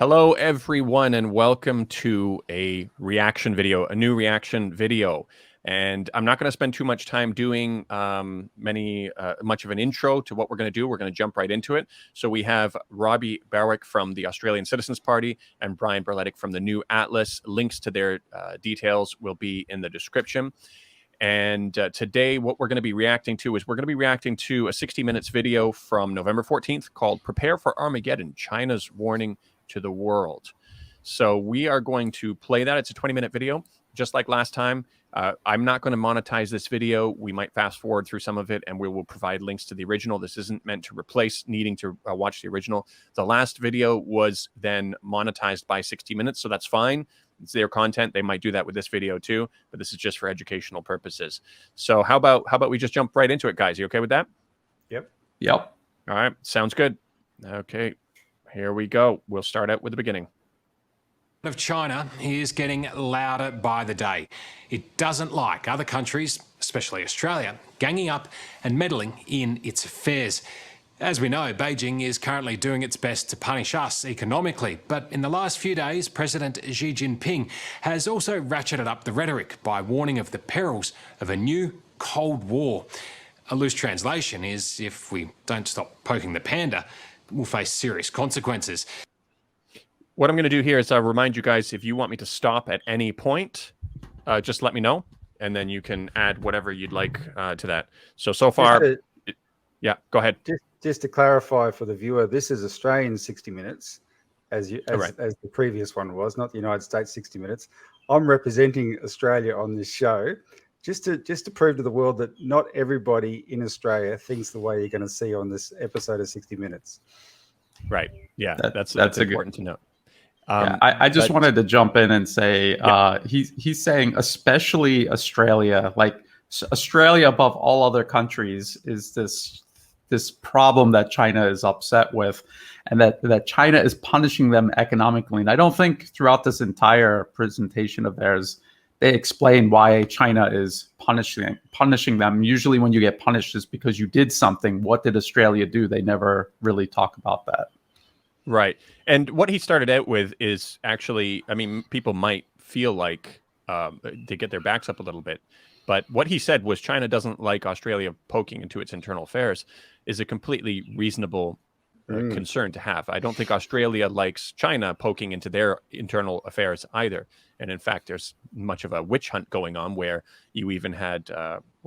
Hello, everyone, and welcome to a reaction video, a new reaction video. And I'm not going to spend too much time doing much of an intro to what we're going to do. We're going to jump right into it. So we have Robert Barwick from the Australian Citizens Party and Brian Berletic from the New Atlas. Links to their details will be in the description. And today, what we're going to be reacting to is a 60 minutes video from November 14th called Prepare for Armageddon, China's Warning to the World. So we are going to play that. It's a 20-minute video, just like last time. I'm not going to monetize this video. We might fast forward through some of it, and we will provide links to the original. This isn't meant to replace needing to watch the original. The last video was then monetized by 60 minutes, so that's fine. It's their content. They might do that with this video too, but this is just for educational purposes. So how about we just jump right into it, guys? You okay with that? Yep. All right. Sounds good. Okay. Here we go. We'll start out with the beginning. Of China is getting louder by the day. It doesn't like other countries, especially Australia, ganging up and meddling in its affairs. As we know, Beijing is currently doing its best to punish us economically, but in the last few days, President Xi Jinping has also ratcheted up the rhetoric by warning of the perils of a new Cold War. A loose translation is, if we don't stop poking the panda, we'll face serious consequences. What I'm going to do here is remind you guys, if you want me to stop at any point, just let me know, and then you can add whatever you'd like to that. So far, yeah, go ahead. Just to clarify for the viewer, this is Australian 60 minutes, as the previous one was, not the United States 60 minutes. I'm representing Australia on this show, just to prove to the world that not everybody in Australia thinks the way you're going to see on this episode of 60 Minutes. Right. Yeah, that's important to note. I just wanted to jump in and say he's saying especially Australia, like Australia above all other countries, is this problem that China is upset with, and that China is punishing them economically. And I don't think throughout this entire presentation of theirs they explain why China is punishing them. Usually when you get punished is because you did something. What did Australia do? They never really talk about that. Right. And what he started out with is actually, I mean, people might feel like they get their backs up a little bit. But what he said was China doesn't like Australia poking into its internal affairs is a completely reasonable concern to have. I don't think Australia likes China poking into their internal affairs either. And in fact, there's much of a witch hunt going on where you even had,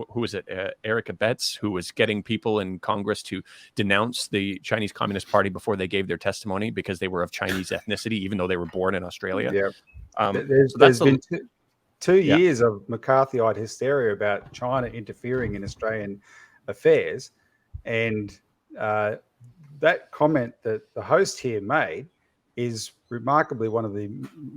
who was it, Erica Betts, who was getting people in Congress to denounce the Chinese Communist Party before they gave their testimony because they were of Chinese ethnicity, even though they were born in Australia. Yeah. There's been two years of McCarthyite hysteria about China interfering in Australian affairs. And that comment that the host here made is remarkably one of the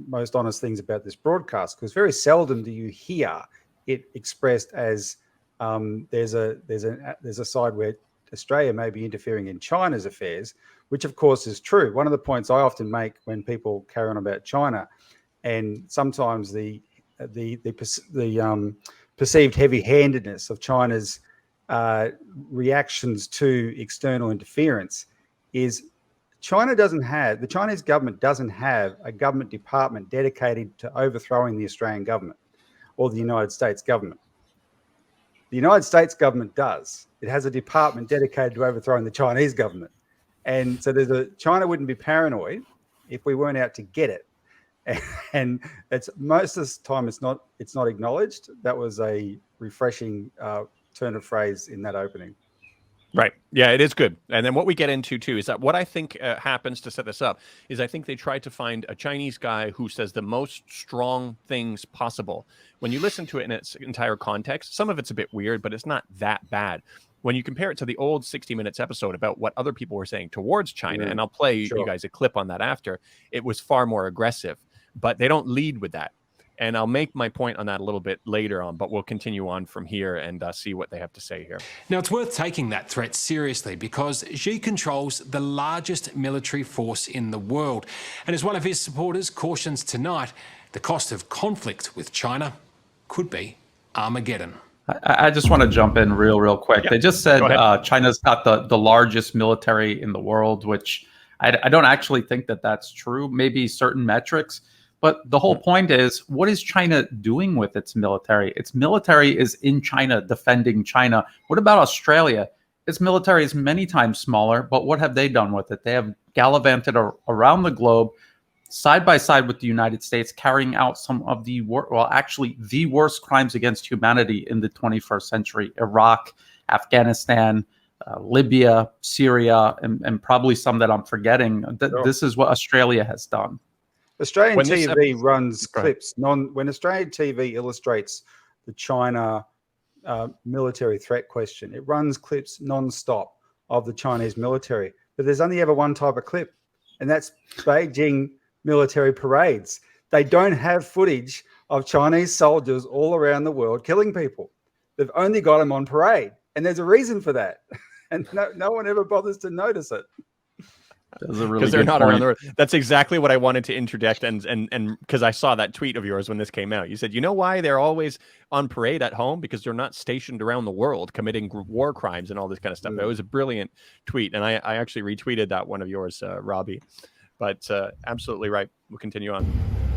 most honest things about this broadcast, because very seldom do you hear it expressed as there's a side where Australia may be interfering in China's affairs, which of course is true. One of the points I often make when people carry on about China, and sometimes the perceived heavy-handedness of China's reactions to external interference, is the Chinese government doesn't have a government department dedicated to overthrowing the Australian government or the United States government. The United States government does. It has a department dedicated to overthrowing the Chinese government. And so China wouldn't be paranoid if we weren't out to get it. And it's most of the time it's not acknowledged. That was a refreshing turn of phrase in that opening. Right. Yeah, it is good. And then what we get into, too, is that what I think happens to set this up is I think they tried to find a Chinese guy who says the most strong things possible. When you listen to it in its entire context, some of it's a bit weird, but it's not that bad. When you compare it to the old 60 Minutes episode about what other people were saying towards China, and I'll play you guys a clip on that after, it was far more aggressive. But they don't lead with that. And I'll make my point on that a little bit later on, but we'll continue on from here and see what they have to say here. Now, it's worth taking that threat seriously because Xi controls the largest military force in the world. And as one of his supporters cautions tonight, the cost of conflict with China could be Armageddon. I just want to jump in real quick. They just said China's got the largest military in the world, which I don't actually think that that's true. Maybe certain metrics. But the whole point is, what is China doing with its military? Its military is in China, defending China. What about Australia? Its military is many times smaller, but what have they done with it? They have gallivanted around the globe, side by side with the United States, carrying out some of the the worst crimes against humanity in the 21st century. Iraq, Afghanistan, Libya, Syria, and probably some that I'm forgetting. This is what Australia has done. Australian TV runs clips. When Australian TV illustrates the China military threat question, it runs clips non-stop of the Chinese military. But there's only ever one type of clip, and that's Beijing military parades. They don't have footage of Chinese soldiers all around the world killing people. They've only got them on parade, and there's a reason for that. And no one ever bothers to notice it. Because they're not around the world. That's exactly what I wanted to interject, and because I saw that tweet of yours when this came out. You said, you know why they're always on parade at home? Because they're not stationed around the world committing war crimes and all this kind of stuff. That was a brilliant tweet, and I actually retweeted that one of yours, Robbie. But absolutely right. We'll continue on.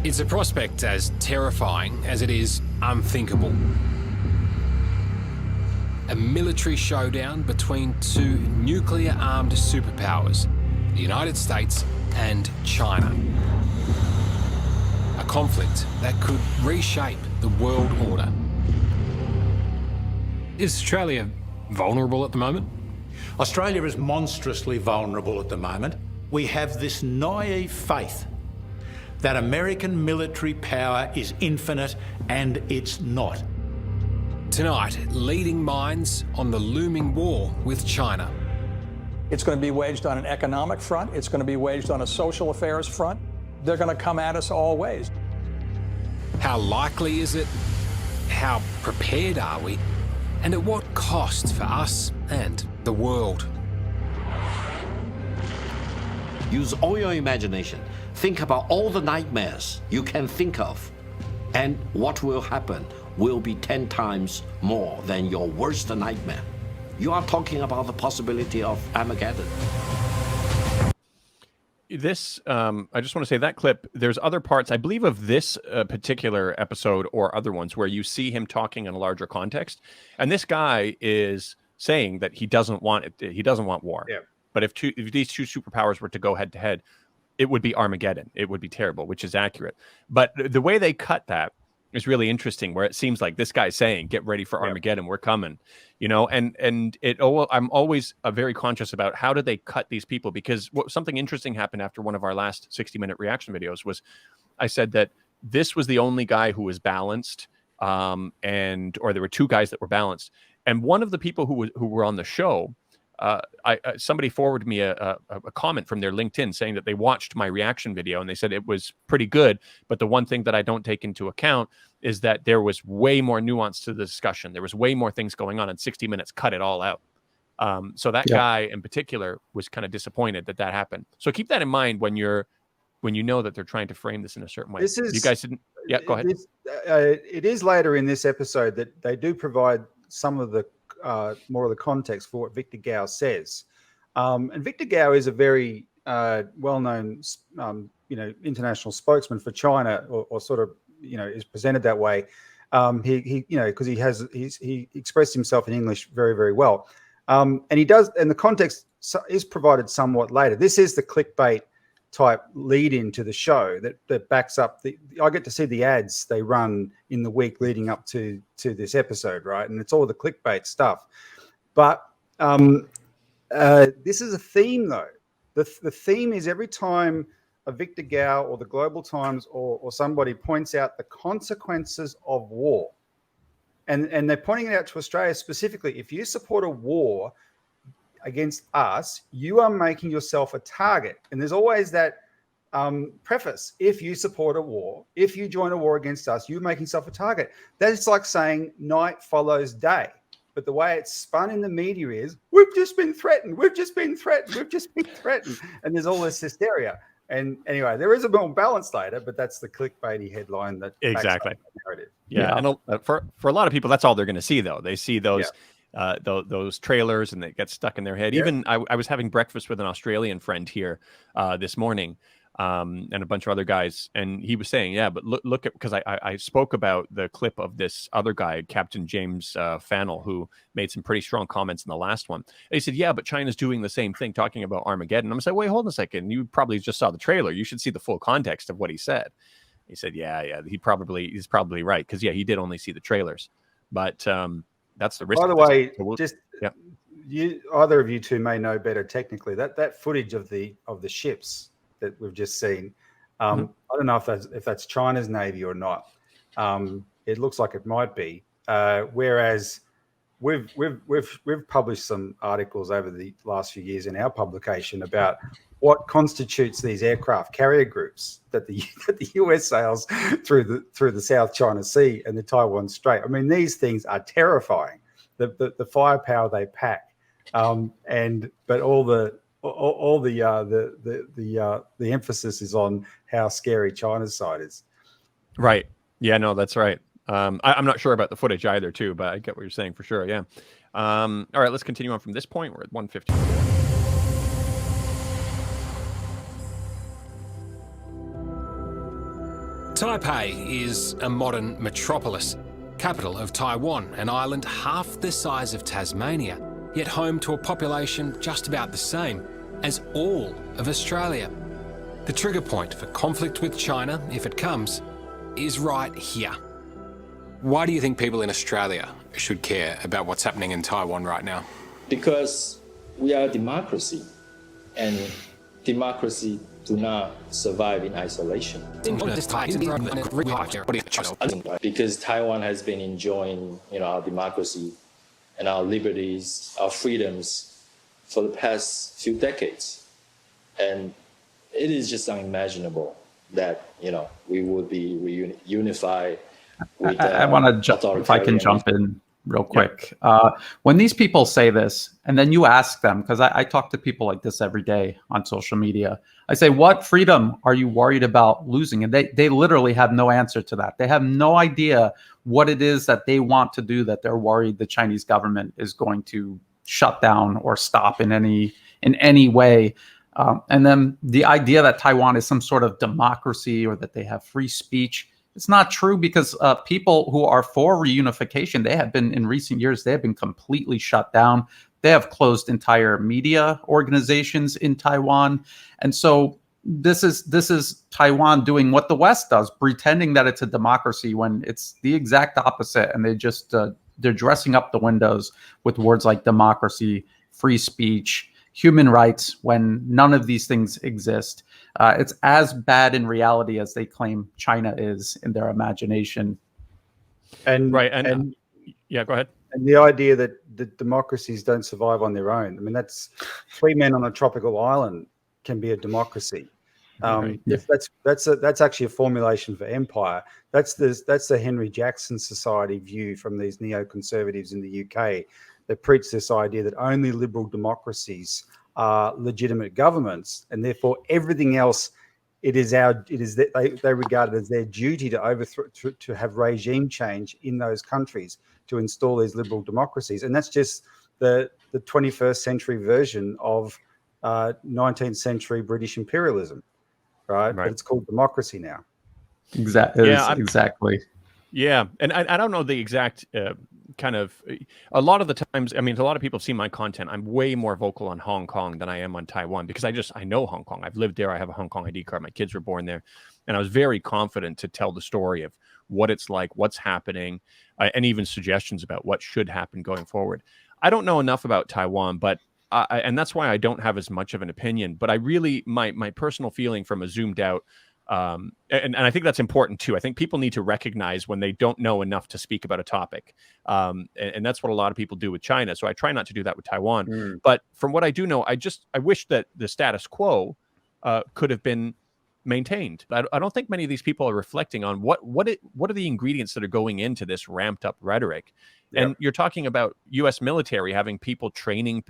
It's a prospect as terrifying as it is unthinkable. A military showdown between two nuclear-armed superpowers, the United States and China. A conflict that could reshape the world order. Is Australia vulnerable at the moment? Australia is monstrously vulnerable at the moment. We have this naive faith that American military power is infinite, and it's not. Tonight, leading minds on the looming war with China. It's going to be waged on an economic front. It's going to be waged on a social affairs front. They're going to come at us all ways. How likely is it? How prepared are we? And at what cost for us and the world? Use all your imagination. Think about all the nightmares you can think of. And what will happen will be 10 times more than your worst nightmare. You are talking about the possibility of Armageddon. This, I just want to say that clip, there's other parts, I believe, of this particular episode or other ones where you see him talking in a larger context. And this guy is saying that he doesn't want it. He doesn't want war. Yeah. But if these two superpowers were to go head to head, it would be Armageddon. It would be terrible, which is accurate. But the way they cut that is really interesting, where it seems like this guy's saying, get ready for Armageddon. We're coming, you know, and I'm always very conscious about how do they cut these people, because something interesting happened after one of our last 60-minute reaction videos was I said that this was the only guy who was balanced, or there were two guys that were balanced. And one of the people who were on the show, somebody forwarded me a comment from their LinkedIn saying that they watched my reaction video and they said it was pretty good. But the one thing that I don't take into account is that there was way more nuance to the discussion. There was way more things going on, and 60 minutes cut it all out. So that guy in particular was kind of disappointed that happened. So keep that in mind when you know that they're trying to frame this in a certain way. You guys didn't. Yeah, go ahead. It is later in this episode that they do provide some of the more of the context for what Victor Gao says. And Victor Gao is a very well-known, international spokesman for China, or sort of, is presented that way. Because he expressed himself in English very, very well. And he does, and the context is provided somewhat later. This is the clickbait type lead into the show that backs up I get to see the ads they run in the week leading up to this episode, right? And it's all the clickbait stuff. But this is a theme, though. The theme is every time a Victor Gao or the Global Times or somebody points out the consequences of war, and they're pointing it out to Australia specifically. If you support a war against us, you are making yourself a target. And there's always that preface: if you support a war, if you join a war against us, you're making yourself a target. That's like saying night follows day. But the way it's spun in the media is, we've just been threatened, we've just been threatened, we've just been threatened. And there's all this hysteria. And anyway, there is a more balance later, but that's the clickbaity headline that exactly narrative. Yeah. And for a lot of people, that's all they're going to see, though. They see those those trailers, and they get stuck in their head. Yeah. Even I was having breakfast with an Australian friend here this morning, and a bunch of other guys, and he was saying, yeah, but look at, because I spoke about the clip of this other guy, Captain James Fannell, who made some pretty strong comments in the last one. And he said, yeah, but China's doing the same thing, talking about Armageddon. I'm saying, wait, hold on a second. You probably just saw the trailer. You should see the full context of what he said. He said, yeah, he's probably right, because yeah, he did only see the trailers, but that's the risk. By the way, yeah. Either of you two may know better technically. That footage of the ships that we've just seen, I don't know if that's China's Navy or not. It looks like it might be. Whereas we've published some articles over the last few years in our publication about what constitutes these aircraft carrier groups that the US sails through the South China Sea and the Taiwan Strait. I mean, these things are terrifying. The firepower they pack, but all the emphasis is on how scary China's side is. Right. Yeah. No, that's right. I'm not sure about the footage either, too, but I get what you're saying for sure. Yeah. All right. Let's continue on from this point. We're at 150. Taipei is a modern metropolis, capital of Taiwan, an island half the size of Tasmania, yet home to a population just about the same as all of Australia. The trigger point for conflict with China, if it comes, is right here. Why do you think people in Australia should care about what's happening in Taiwan right now? Because we are a democracy, and democracy do not survive in isolation. Because Taiwan has been enjoying, our democracy and our liberties, our freedoms for the past few decades. And it is just unimaginable that, we would be reunified with I want to jump, if I can jump in real quick. When these people say this, and then you ask them, because I talk to people like this every day on social media, I say, what freedom are you worried about losing? And they literally have no answer to that. They have no idea what it is that they want to do, that they're worried the Chinese government is going to shut down or stop in any way. And then the idea that Taiwan is some sort of democracy or that they have free speech, it's not true, because people who are for reunification, they have been, in recent years, they have been completely shut down. They have closed entire media organizations in Taiwan. And so this is Taiwan doing what the West does, pretending that it's a democracy when it's the exact opposite. And they're dressing up the windows with words like democracy, free speech, human rights, when none of these things exist. It's as bad in reality as they claim China is in their imagination. And yeah, go ahead. And the idea that the democracies don't survive on their own. I mean, that's 3 men on a tropical island can be a democracy. That's actually a formulation for empire. That's the Henry Jackson Society view from these neoconservatives in the UK that preach this idea that only liberal democracies are legitimate governments, and therefore everything else, they regard it as their duty to overthrow, to have regime change in those countries to install these liberal democracies. And that's just the 21st century version of 19th century British imperialism, right? But it's called democracy now. Exactly. Yeah, and I don't know the exact kind of, a lot of the times, I mean, a lot of people see my content. I'm way more vocal on Hong Kong than I am on Taiwan, because I know Hong Kong. I've lived there. I have a Hong Kong ID card. My kids were born there. And I was very confident to tell the story of what it's like, what's happening, and even suggestions about what should happen going forward. I don't know enough about Taiwan, but and that's why I don't have as much of an opinion. But I really, my personal feeling from a zoomed out, and I think that's important too. I think people need to recognize when they don't know enough to speak about a topic. And that's what a lot of people do with China. So I try not to do that with Taiwan. But from what I do know, I wish that the status quo could have been maintained. I don't think many of these people are reflecting on what are the ingredients that are going into this ramped up rhetoric. Yep. And you're talking about U.S. military having people training,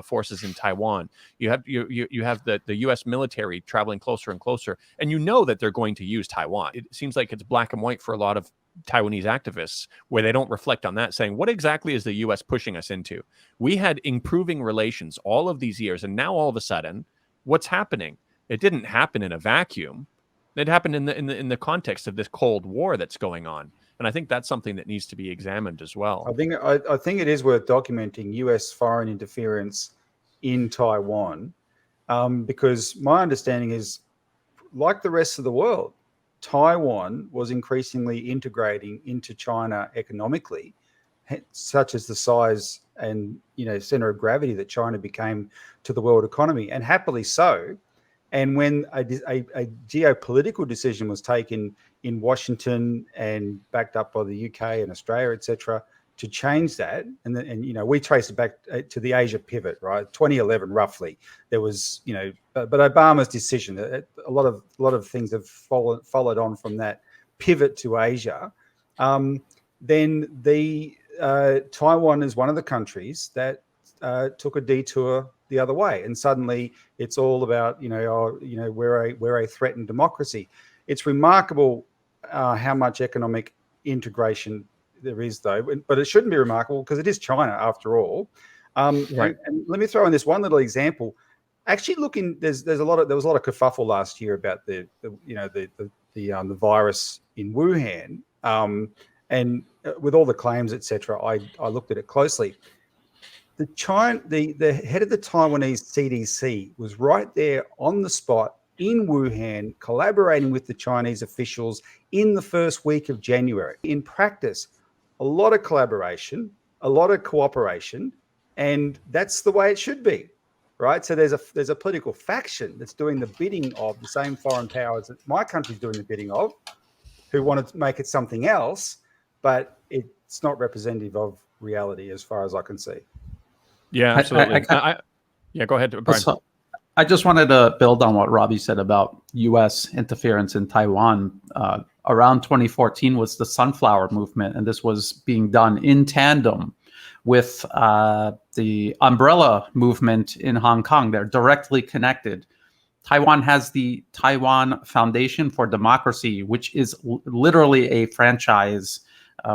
forces in Taiwan. You have the U.S. military traveling closer and closer, and you know that they're going to use Taiwan. It seems like it's black and white for a lot of Taiwanese activists, where they don't reflect on that, saying, what exactly is the U.S. pushing us into? We had improving relations all of these years, and now all of a sudden, what's happening? It didn't happen in a vacuum. It happened in the context of this Cold War that's going on, and I think that's something that needs to be examined as well. I think it is worth documenting U.S. foreign interference in Taiwan, because my understanding is, like the rest of the world, Taiwan was increasingly integrating into China economically, such as the size and center of gravity that China became to the world economy, and happily so. And when a geopolitical decision was taken in Washington and backed up by the UK and Australia, etc., to change that, and we trace it back to the Asia pivot, right? 2011, roughly. There was, but Obama's decision. A lot of things have followed on from that pivot to Asia. Then Taiwan is one of the countries that took a detour the other way, and suddenly it's all about we're a threatened democracy. It's remarkable how much economic integration there is, though, but it shouldn't be remarkable because it is China after all. Right. And let me throw in this one little example. Actually, there was a lot of kerfuffle last year about the virus in Wuhan, and with all the claims, etc. I looked at it closely. The head of the Taiwanese CDC was right there on the spot in Wuhan, collaborating with the Chinese officials in the first week of January. In practice, a lot of collaboration, a lot of cooperation, and that's the way it should be, right? So there's a political faction that's doing the bidding of the same foreign powers that my country's doing the bidding of, who want to make it something else, but it's not representative of reality as far as I can see. Yeah, absolutely. Yeah, go ahead, Brian. So, I just wanted to build on what Robbie said about U.S. interference in Taiwan. Around 2014 was the Sunflower Movement, and this was being done in tandem with the Umbrella Movement in Hong Kong. They're directly connected. Taiwan has the Taiwan Foundation for Democracy, which is literally a franchise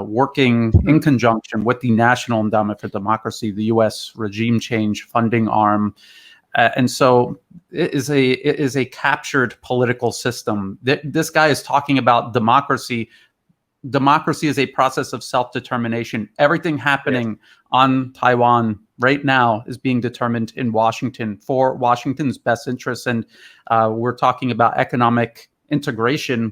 working in conjunction with the National Endowment for Democracy, the U.S. regime change funding arm. And so it is a captured political system. This guy is talking about democracy. Democracy is a process of self-determination. Everything happening on Taiwan right now is being determined in Washington for Washington's best interests. And we're talking about economic integration.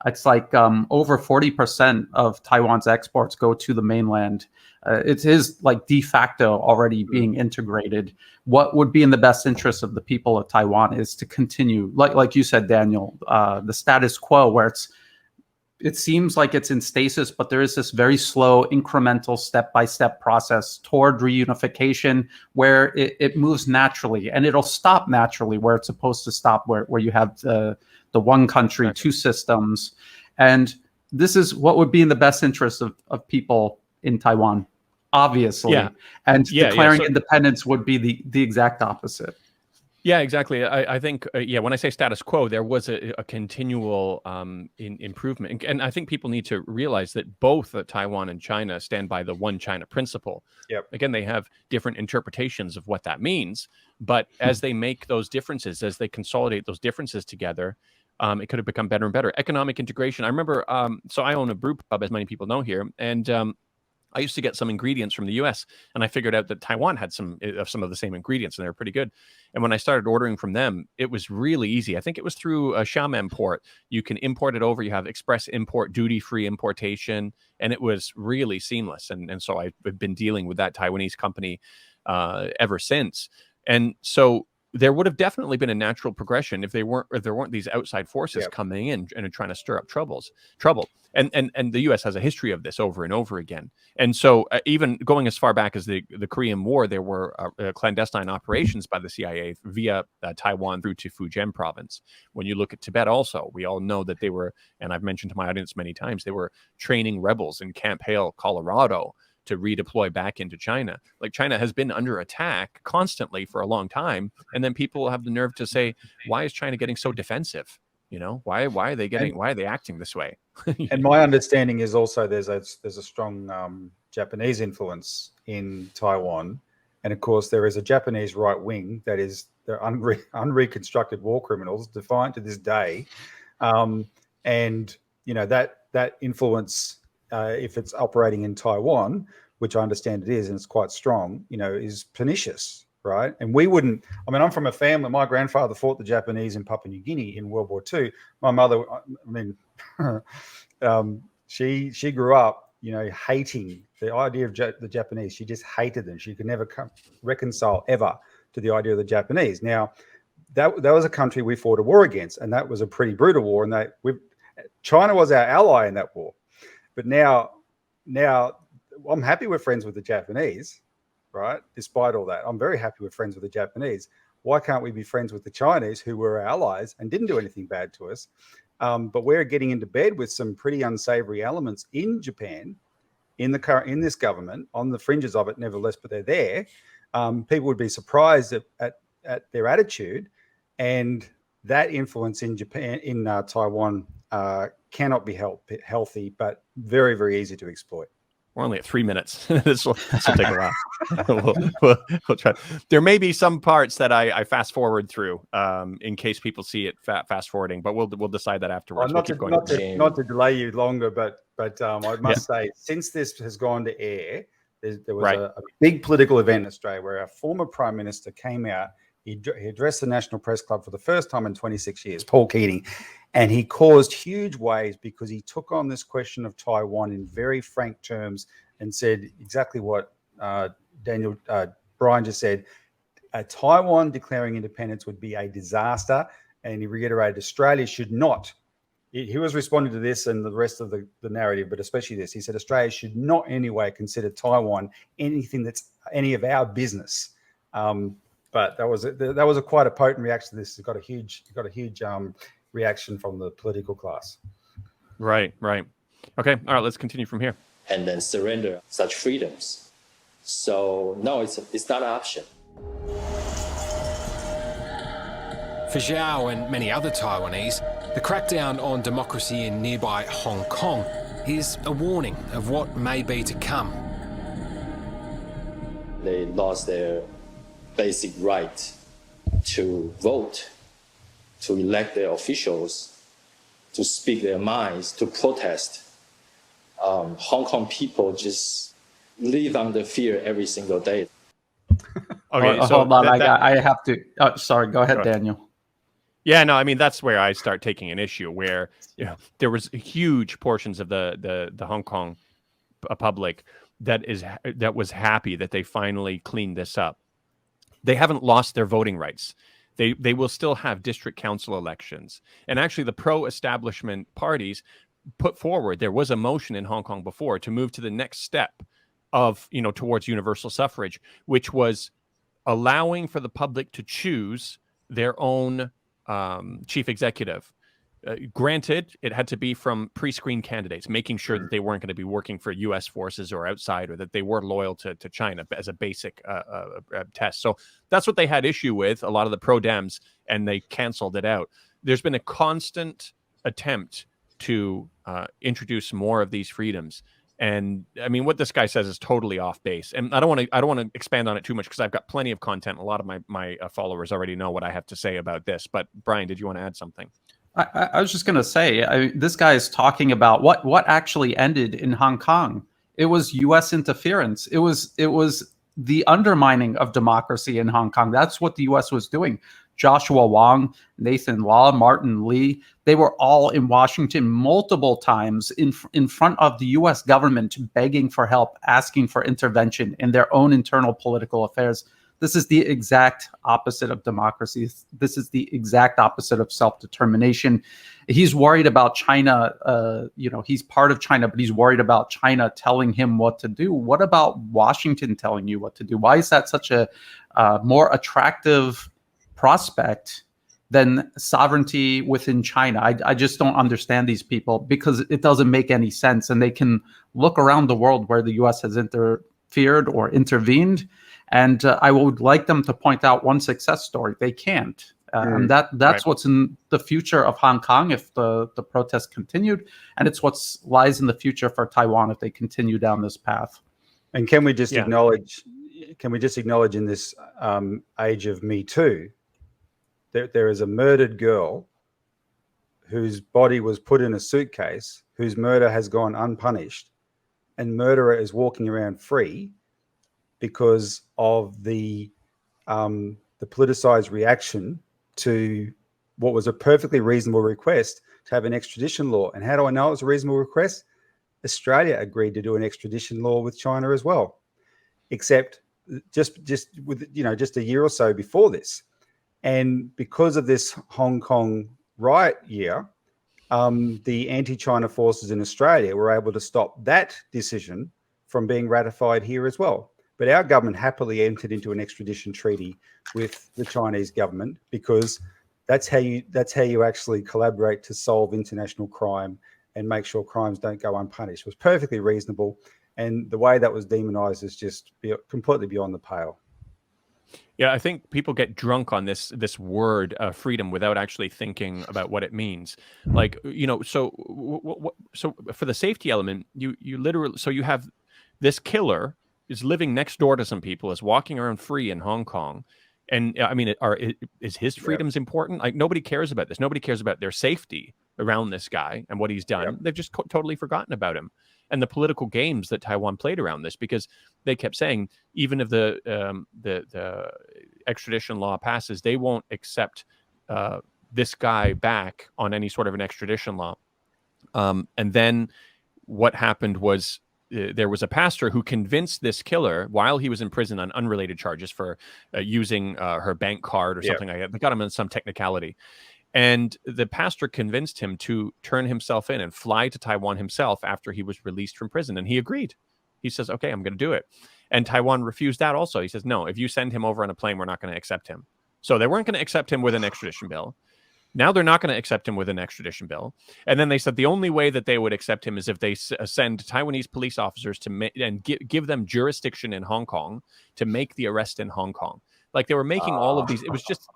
It's like over 40% of Taiwan's exports go to the mainland. It is like de facto already being integrated. What would be in the best interest of the people of Taiwan is to continue, like you said, Daniel, the status quo, where it seems like it's in stasis, but there is this very slow, incremental, step-by-step process toward reunification where it moves naturally, and it'll stop naturally where it's supposed to stop, where you have the one country, two systems. And this is what would be in the best interest of people in Taiwan, obviously. Yeah. And declaring independence would be the exact opposite. Yeah, exactly. I think, when I say status quo, there was a continual improvement. And I think people need to realize that both Taiwan and China stand by the one China principle. Yep. Again, they have different interpretations of what that means. But as they make those differences, as they consolidate those differences together, it could have become better and better. Economic integration. I remember, so I own a brew pub, as many people know here. And I used to get some ingredients from the U.S. and I figured out that Taiwan had some of the same ingredients and they were pretty good. And when I started ordering from them, it was really easy. I think it was through a Xiamen port. You can import it over. You have express import, duty-free importation, and it was really seamless. And so I've been dealing with that Taiwanese company ever since. And so there would have definitely been a natural progression if there weren't these outside forces coming in and trying to stir up trouble. And the U.S. has a history of this over and over again. And so even going as far back as the Korean War, there were clandestine operations by the CIA via Taiwan through to Fujian province. When you look at Tibet also, we all know that they were, and I've mentioned to my audience many times, they were training rebels in Camp Hale, Colorado, to redeploy back into China. Like, China has been under attack constantly for a long time. And then people have the nerve to say, why is China getting so defensive? You know, why are they getting? Why are they acting this way? And my understanding is also there's a strong Japanese influence in Taiwan, and of course there is a Japanese right wing that is they're unreconstructed war criminals, defiant to this day, and you know that influence, if it's operating in Taiwan, which I understand it is, and it's quite strong, you know, is pernicious, right? And we wouldn't. I mean, I'm from a family. My grandfather fought the Japanese in Papua New Guinea in World War II. My mother, I mean, she grew up, you know, hating the idea of the Japanese. She just hated them. She could never reconcile ever to the idea of the Japanese. Now, that was a country we fought a war against, and that was a pretty brutal war. And China was our ally in that war. But now I'm happy we're friends with the Japanese, right? Despite all that, I'm very happy we're friends with the Japanese. Why can't we be friends with the Chinese, who were our allies and didn't do anything bad to us? But we're getting into bed with some pretty unsavory elements in Japan, in this government, on the fringes of it, nevertheless, but they're there. People would be surprised at their attitude, and that influence in Japan, in Taiwan, cannot be healthy, but very, very easy to exploit. We're only at 3 minutes. this will take a while. we'll try. There may be some parts that I fast forward through, in case people see it fast forwarding, but we'll decide that afterwards. Not to delay you longer, but I must say, since this has gone to air, there was a big political event in Australia where our former Prime Minister came out. He addressed the National Press Club for the first time in 26 years, Paul Keating, and he caused huge waves because he took on this question of Taiwan in very frank terms and said exactly what Brian just said. Taiwan declaring independence would be a disaster, and he reiterated Australia should not. He was responding to this and the rest of the narrative, but especially this. He said Australia should not in any way consider Taiwan anything that's any of our business. But that was quite a potent reaction to this. It got a huge reaction from the political class. Right. Okay. All right. Let's continue from here. And then surrender such freedoms. So no, it's not an option. For Zhao and many other Taiwanese, the crackdown on democracy in nearby Hong Kong is a warning of what may be to come. They lost their basic right to vote, to elect their officials, to speak their minds, to protest. Hong Kong people just live under fear every single day. Okay, so hold on. I have to. Oh, sorry, go ahead, Daniel. Yeah, no, I mean that's where I start taking an issue. Where there was huge portions of the Hong Kong public that was happy that they finally cleaned this up. They haven't lost their voting rights. They will still have district council elections. And actually, the pro-establishment parties put forward, there was a motion in Hong Kong before to move to the next step of, towards universal suffrage, which was allowing for the public to choose their own chief executive. Granted, it had to be from pre-screened candidates, making sure that they weren't going to be working for U.S. forces or outside, or that they were loyal to China as a basic test. So that's what they had issue with, a lot of the pro-Dems, and they canceled it out. There's been a constant attempt to introduce more of these freedoms. And I mean, what this guy says is totally off base. And I don't want to expand on it too much because I've got plenty of content. A lot of my followers already know what I have to say about this. But Brian, did you want to add something? I was just going to say, this guy is talking about what actually ended in Hong Kong. It was U.S. interference. It was the undermining of democracy in Hong Kong. That's what the U.S. was doing. Joshua Wong, Nathan Law, Martin Lee, they were all in Washington multiple times in front of the U.S. government, begging for help, asking for intervention in their own internal political affairs. This is the exact opposite of democracy. This is the exact opposite of self-determination. He's worried about China. He's part of China, but he's worried about China telling him what to do. What about Washington telling you what to do? Why is that such a more attractive prospect than sovereignty within China? I just don't understand these people, because it doesn't make any sense. And they can look around the world where the U.S. has interfered or intervened. And I would like them to point out one success story. They can't. And that's what's in the future of Hong Kong if the protests continued, and it's what lies in the future for Taiwan if they continue down this path. And can we just acknowledge? Can we just acknowledge in this age of Me Too, there is a murdered girl whose body was put in a suitcase, whose murder has gone unpunished, and murderer is walking around free because of the politicized reaction to what was a perfectly reasonable request to have an extradition law. And how do I know it was a reasonable request? Australia agreed to do an extradition law with China as well, except just a year or so before this. And because of this Hong Kong riot year, the anti-China forces in Australia were able to stop that decision from being ratified here as well. But our government happily entered into an extradition treaty with the Chinese government because that's how you actually collaborate to solve international crime and make sure crimes don't go unpunished. It was perfectly reasonable, and the way that was demonized is just completely beyond the pale. Yeah, I think people get drunk on this word freedom without actually thinking about what it means. Like, so for the safety element, you literally, so you have this killer is living next door to some people, is walking around free in Hong Kong. And I mean, is his freedoms important? Like, nobody cares about this. Nobody cares about their safety around this guy and what he's done. Yep. They've just totally forgotten about him and the political games that Taiwan played around this, because they kept saying, even if the extradition law passes, they won't accept this guy back on any sort of an extradition law. And then what happened was, there was a pastor who convinced this killer while he was in prison on unrelated charges for using her bank card or something like that. They got him on some technicality. And the pastor convinced him to turn himself in and fly to Taiwan himself after he was released from prison. And he agreed. He says, okay, I'm going to do it. And Taiwan refused that also. He says, no, if you send him over on a plane, we're not going to accept him. So they weren't going to accept him with an extradition bill. Now they're not going to accept him with an extradition bill. And then they said the only way that they would accept him is if they send Taiwanese police officers and give them jurisdiction in Hong Kong to make the arrest in Hong Kong. Like, they were making all of these. It was just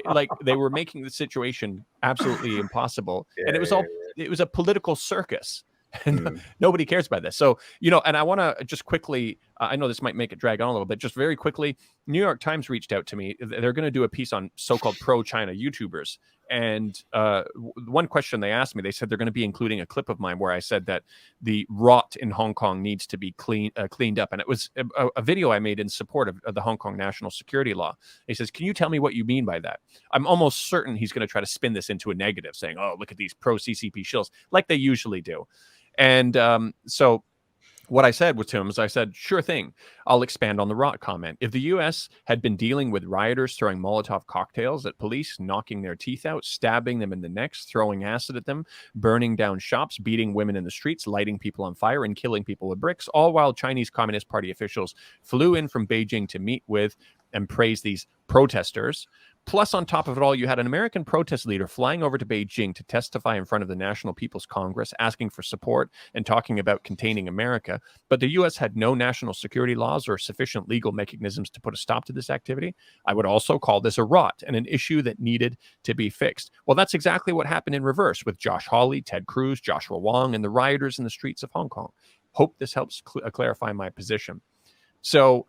like they were making the situation absolutely impossible. And it was it was a political circus. And nobody cares about this. So, and I want to just quickly, I know this might make it drag on a little bit, just very quickly, New York Times reached out to me. They're going to do a piece on so-called pro-China YouTubers. And one question they asked me, they said they're going to be including a clip of mine where I said that the rot in Hong Kong needs to be cleaned up. And it was a video I made in support of the Hong Kong national security law. He says, can you tell me what you mean by that? I'm almost certain he's going to try to spin this into a negative, saying, oh, look at these pro-CCP shills, like they usually do. And so what I said to him is, I said, sure thing, I'll expand on the rot comment. If the U.S. had been dealing with rioters throwing Molotov cocktails at police, knocking their teeth out, stabbing them in the necks, throwing acid at them, burning down shops, beating women in the streets, lighting people on fire, and killing people with bricks, all while Chinese Communist Party officials flew in from Beijing to meet with and praise these protesters. Plus, on top of it all, you had an American protest leader flying over to Beijing to testify in front of the National People's Congress, asking for support and talking about containing America. But the U.S. had no national security laws or sufficient legal mechanisms to put a stop to this activity. I would also call this a rot and an issue that needed to be fixed. Well, that's exactly what happened in reverse with Josh Hawley, Ted Cruz, Joshua Wong, and the rioters in the streets of Hong Kong. Hope this helps clarify my position. So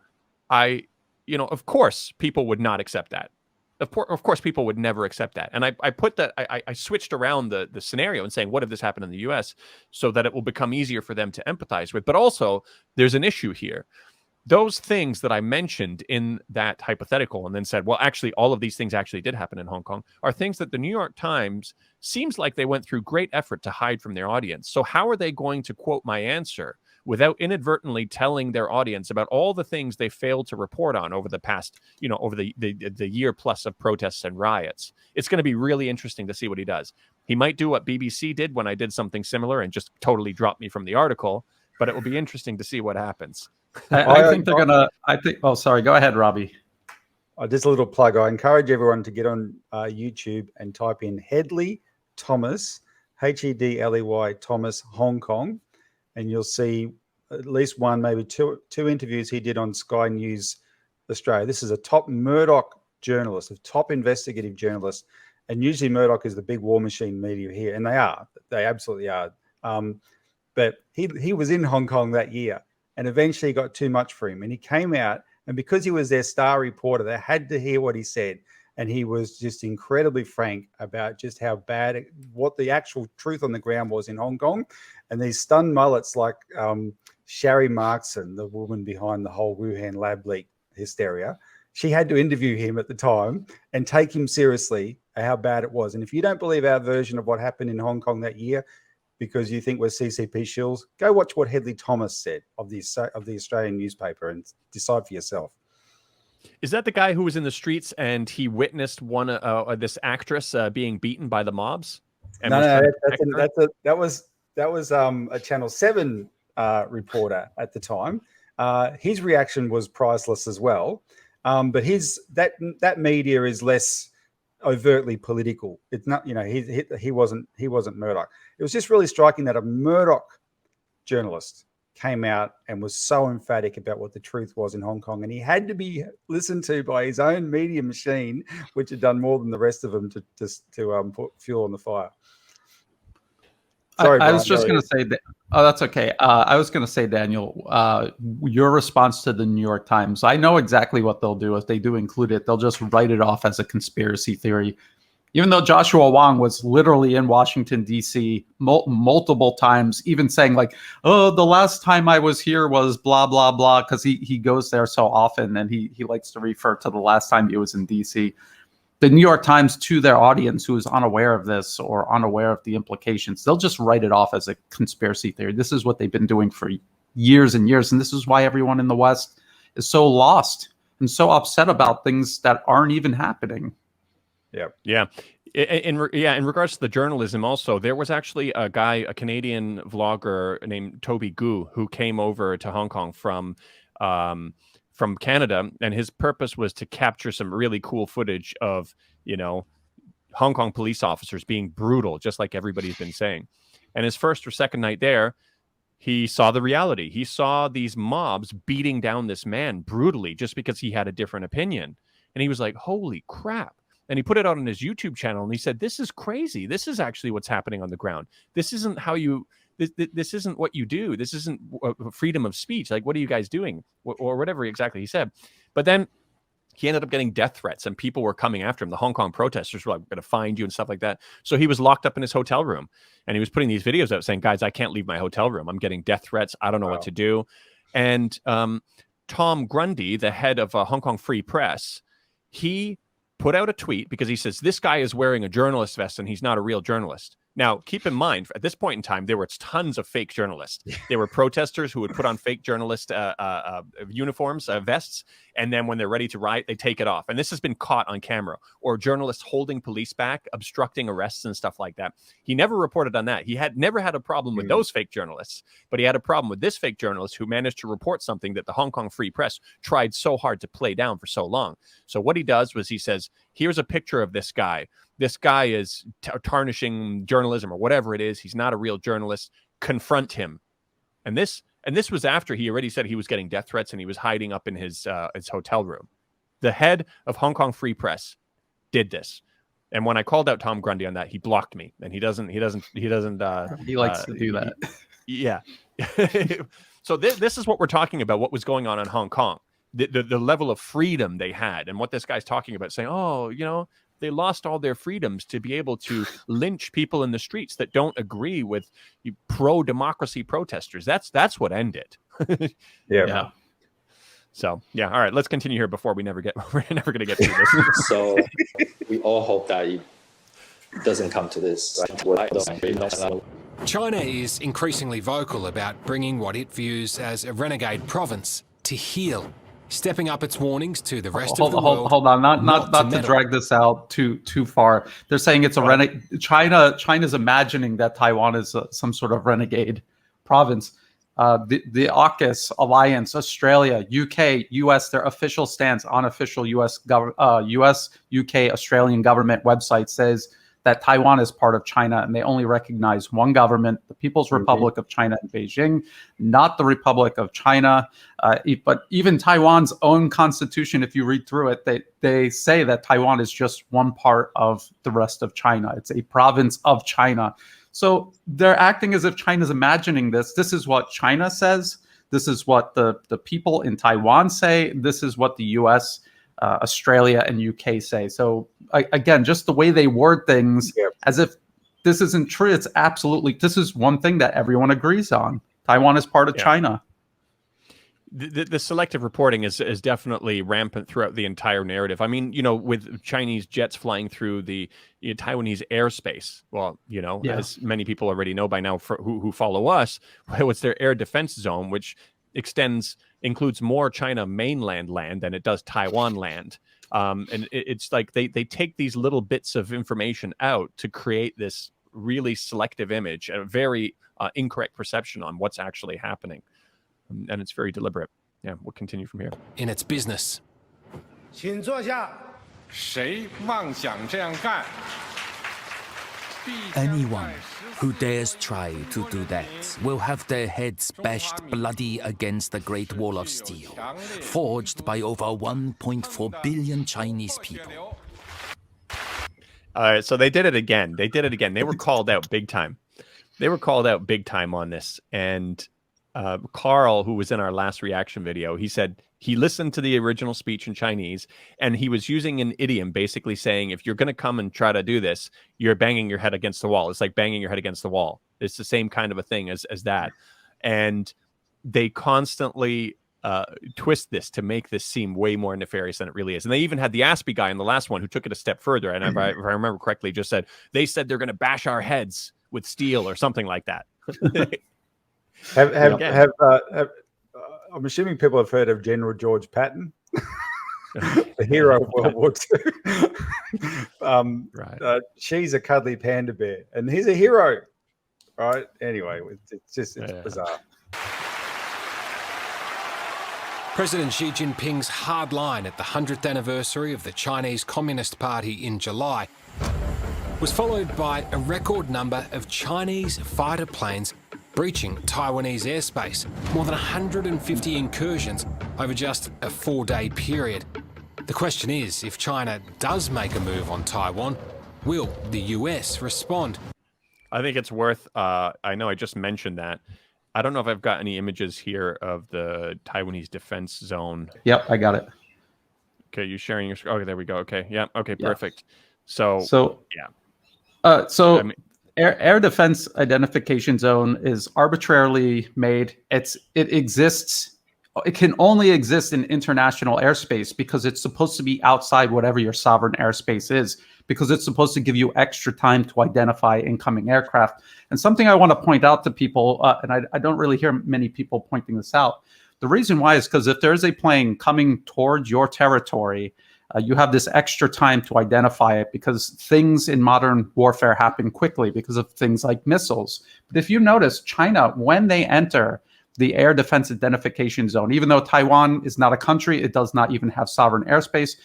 of course, people would not accept that. Of course, people would never accept that. And I put that, I switched around the scenario and saying, what if this happened in the US, so that it will become easier for them to empathize with. But also, there's an issue here. Those things that I mentioned in that hypothetical and then said, well, actually, all of these things actually did happen in Hong Kong, are things that the New York Times seems like they went through great effort to hide from their audience. So how are they going to quote my answer without inadvertently telling their audience about all the things they failed to report on over the past, over the year plus of protests and riots? It's going to be really interesting to see what he does. He might do what BBC did when I did something similar and just totally drop me from the article, but it will be interesting to see what happens. I think they're going to, oh, sorry, go ahead, Robbie. Just a little plug. I encourage everyone to get on YouTube and type in Hedley Thomas, Hedley Thomas, Hong Kong. And you'll see at least one, maybe two interviews he did on Sky News Australia. This is a top Murdoch journalists, of top investigative journalists. And usually Murdoch is the big war machine media here, and they absolutely are. But he was in Hong Kong that year, and eventually got too much for him. And he came out, and because he was their star reporter, they had to hear what he said. And he was just incredibly frank about just how bad, what the actual truth on the ground was in Hong Kong. And these stunned mullets like Sherry Markson, the woman behind the whole Wuhan lab leak hysteria, she had to interview him at the time and take him seriously how bad it was. And if you don't believe our version of what happened in Hong Kong that year, because you think we're CCP shills, go watch what Hedley Thomas said of the Australian newspaper and decide for yourself. Is that the guy who was in the streets and he witnessed this actress being beaten by the mobs? And that was a Channel 7 reporter at the time. His reaction was priceless as well. But that media is less overtly political. It's not, he wasn't Murdoch. It was just really striking that a Murdoch journalist came out and was so emphatic about what the truth was in Hong Kong, and he had to be listened to by his own media machine, which had done more than the rest of them to put fuel on the fire. Sorry, I was just going to say that. Oh, that's okay. I was going to say, Daniel, your response to the New York Times, I know exactly what they'll do. If they do include it, they'll just write it off as a conspiracy theory. Even though Joshua Wong was literally in Washington, D.C. multiple times, even saying like, oh, the last time I was here was blah, blah, blah, because he goes there so often and he likes to refer to the last time he was in D.C. The New York Times, to their audience who is unaware of this or unaware of the implications, they'll just write it off as a conspiracy theory. This is what they've been doing for years and years. And this is why everyone in the West is so lost and so upset about things that aren't even happening. Yeah. In regards to the journalism also, there was actually a Canadian vlogger named Toby Gu who came over to Hong Kong from Canada, and his purpose was to capture some really cool footage of, Hong Kong police officers being brutal, just like everybody's been saying. And his first or second night there, he saw the reality. He saw these mobs beating down this man brutally just because he had a different opinion. And he was like, holy crap. And he put it out on his YouTube channel, and he said, this is crazy. This is actually what's happening on the ground. This isn't how you... This isn't what you do. This isn't freedom of speech. Like, what are you guys doing? Or whatever exactly he said. But then he ended up getting death threats, and people were coming after him. The Hong Kong protesters were like, we're going to find you and stuff like that. So he was locked up in his hotel room, and he was putting these videos out saying, guys, I can't leave my hotel room. I'm getting death threats. I don't know what to do. And Tom Grundy, the head of Hong Kong Free Press, he put out a tweet because he says, this guy is wearing a journalist vest and he's not a real journalist. Now, keep in mind, at this point in time, there were tons of fake journalists. There were protesters who would put on fake journalist uniforms, vests, and then when they're ready to riot, they take it off. And this has been caught on camera. Or journalists holding police back, obstructing arrests and stuff like that. He never reported on that. He had never had a problem with those fake journalists, but he had a problem with this fake journalist who managed to report something that the Hong Kong Free Press tried so hard to play down for so long. So what he does was he says, here's a picture of this guy. This guy is tarnishing journalism or whatever it is. He's not a real journalist. Confront him. And this was after he already said he was getting death threats and he was hiding up in his hotel room. The head of Hong Kong Free Press did this. And when I called out Tom Grundy on that, he blocked me. And he doesn't. He likes to do that. Yeah. So this is what we're talking about. What was going on in Hong Kong? The level of freedom they had, and what this guy's talking about, saying, "Oh, they lost all their freedoms to be able to lynch people in the streets that don't agree with pro-democracy protesters." That's what ended. Yeah. So yeah, all right. Let's continue here before we're never going to get through this. So we all hope that it doesn't come to this. China is increasingly vocal about bringing what it views as a renegade province to heel, stepping up its warnings to the rest of the world. Hold on, not to drag this out too far. They're saying it's a renegade. China's imagining that Taiwan is some sort of renegade province. The AUKUS alliance, Australia, UK, US, their official stance, unofficial US, UK, Australian government website says that Taiwan is part of China and they only recognize one government, the People's Republic of China in Beijing, not the Republic of China. But even Taiwan's own constitution, if you read through it, they say that Taiwan is just one part of the rest of China. It's a province of China. So they're acting as if China's imagining this. This is what China says. This is what the people in Taiwan say. This is what the US, Australia, and UK say. So again, just the way they word things as if this isn't true. It's absolutely, this is one thing that everyone agrees on. Taiwan is part of China. The selective reporting is definitely rampant throughout the entire narrative. I mean, you know, with Chinese jets flying through the Taiwanese airspace, well, you know, as many people already know by now who follow us, what's their air defense zone, which includes more China mainland land than it does Taiwan land. And it's like they take these little bits of information out to create this really selective image and a very incorrect perception on what's actually happening. And it's very deliberate. Yeah, we'll continue from here. In its business. Anyone who dares try to do that will have their heads bashed bloody against the Great Wall of Steel, forged by over 1.4 billion Chinese people. So they did it again. They were called out big time. On this. And Carl, who was in our last reaction video, he said he listened to the original speech in Chinese and he was using an idiom basically saying, if you're going to come and try to do this, you're banging your head against the wall. It's like banging your head against the wall. It's the same kind of a thing as that. And they constantly twist this to make this seem way more nefarious than it really is. And they even had the Aspie guy in the last one who took it a step further. And if I remember correctly, just said, they said they're going to bash our heads with steel or something like that. I'm assuming people have heard of General George Patton, the hero of World War II. Right. She's a cuddly panda bear, and he's a hero, right? Anyway, it's bizarre. President Xi Jinping's hard line at the 100th anniversary of the Chinese Communist Party in July was followed by a record number of Chinese fighter planes breaching Taiwanese airspace, more than 150 incursions over just a 4-day period. The question is, if China does make a move on Taiwan, will the US respond? I think it's worth, I know I just mentioned that. I don't know if I've got any images here of the Taiwanese defense zone. Yep, I got it. Okay, you sharing your screen? Okay, there we go. Okay, yeah, okay, perfect. So yeah. Air defense identification zone is arbitrarily made. It exists. It can only exist in international airspace because it's supposed to be outside whatever your sovereign airspace is, because it's supposed to give you extra time to identify incoming aircraft. And something I want to point out to people, and I don't really hear many people pointing this out. The reason why is because if there's a plane coming towards your territory, you have this extra time to identify it because things in modern warfare happen quickly because of things like missiles. But if you notice, China, when they enter the air defense identification zone, even though Taiwan is not a country, it does not even have sovereign airspace.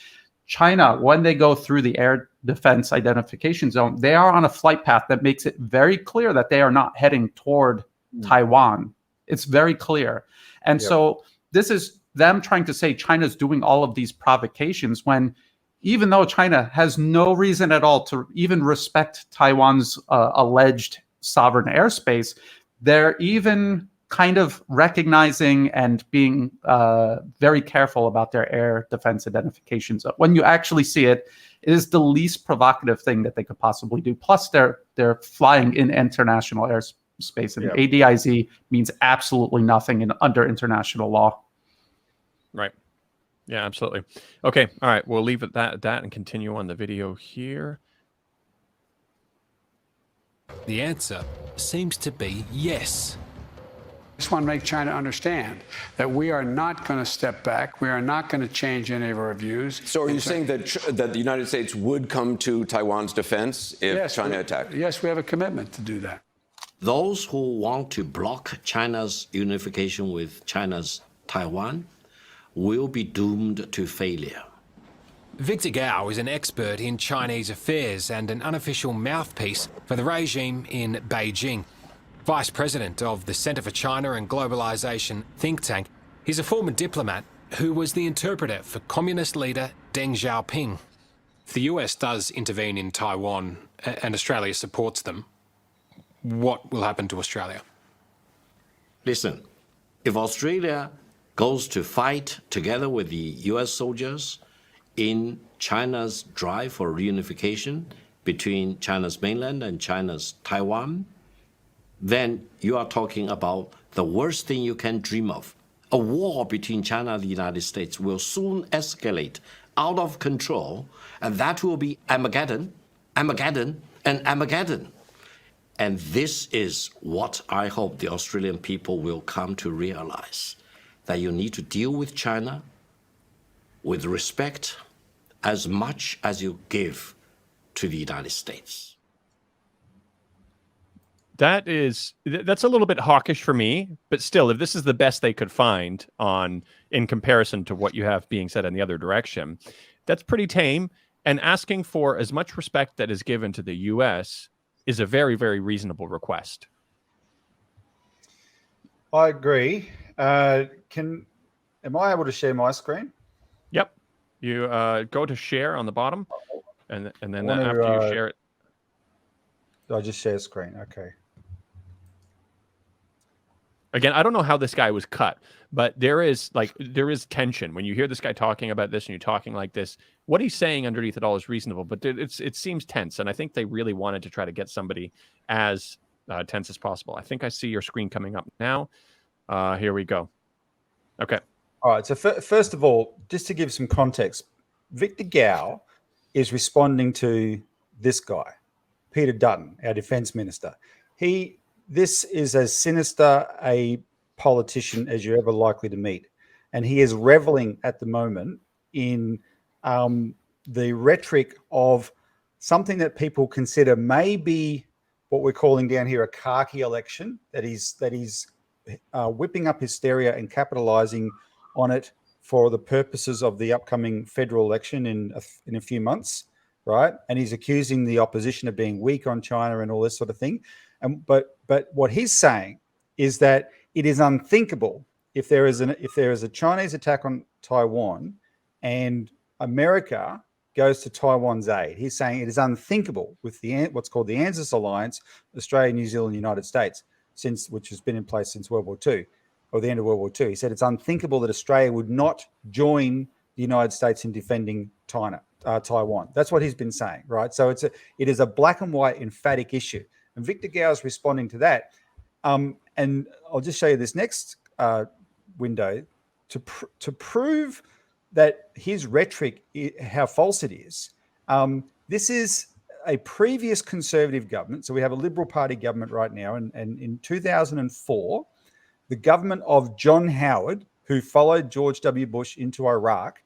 China, when they go through the air defense identification zone, they are on a flight path that makes it very clear that they are not heading toward Taiwan. It's very clear. And so this is them trying to say China's doing all of these provocations when even though China has no reason at all to even respect Taiwan's alleged sovereign airspace, they're even kind of recognizing and being very careful about their air defense identifications. When you actually see it, it is the least provocative thing that they could possibly do. Plus, they're flying in international airspace, and ADIZ means absolutely nothing under international law. Right. Yeah, absolutely. Okay. All right. We'll leave it at that and continue on the video here. The answer seems to be yes. I just want to make China understand that we are not going to step back. We are not going to change any of our views. So are you saying that the United States would come to Taiwan's defense if China attacked? Yes, we have a commitment to do that. Those who want to block China's unification with China's Taiwan will be doomed to failure. Victor Gao is an expert in Chinese affairs and an unofficial mouthpiece for the regime in Beijing. Vice President of the Centre for China and Globalisation think tank, he's a former diplomat who was the interpreter for communist leader Deng Xiaoping. If the US does intervene in Taiwan and Australia supports them, what will happen to Australia? Listen, if Australia goes to fight together with the US soldiers in China's drive for reunification between China's mainland and China's Taiwan, then you are talking about the worst thing you can dream of. A war between China and the United States will soon escalate out of control, and that will be Armageddon, Armageddon, and Armageddon. And this is what I hope the Australian people will come to realize, that you need to deal with China with respect as much as you give to the United States. That's a little bit hawkish for me, but still, if this is the best they could find in comparison to what you have being said in the other direction, that's pretty tame. And asking for as much respect that is given to the U.S. is a very, very reasonable request. I agree. Am I able to share my screen? Yep. You go to share on the bottom, and then after you share it. I just share screen. Okay. Again, I don't know how this guy was cut, but there is tension when you hear this guy talking about this and you're talking like this. What he's saying underneath it all is reasonable, but it seems tense, and I think they really wanted to try to get somebody as tense as possible. I think I see your screen coming up now. Here we go. Okay. All right. So first of all, just to give some context, Victor Gao is responding to this guy, Peter Dutton, our defence minister. This is as sinister a politician as you're ever likely to meet. And he is reveling at the moment in the rhetoric of something that people consider may be what we're calling down here a khaki election, that he's whipping up hysteria and capitalizing on it for the purposes of the upcoming federal election in a few months, right? And he's accusing the opposition of being weak on China and all this sort of thing. But what he's saying is that it is unthinkable if there is a Chinese attack on Taiwan and America goes to Taiwan's aid. He's saying it is unthinkable with what's called the ANZUS alliance, Australia, New Zealand, United States, which has been in place since World War II, or the end of World War II. He said it's unthinkable that Australia would not join the United States in defending Taiwan. That's what he's been saying, right? So it is a black and white emphatic issue. And Victor Gao is responding to that. And I'll just show you this next window to prove that his rhetoric, how false it is. This is a previous Conservative government. So we have a Liberal Party government right now. And in 2004, the government of John Howard, who followed George W. Bush into Iraq,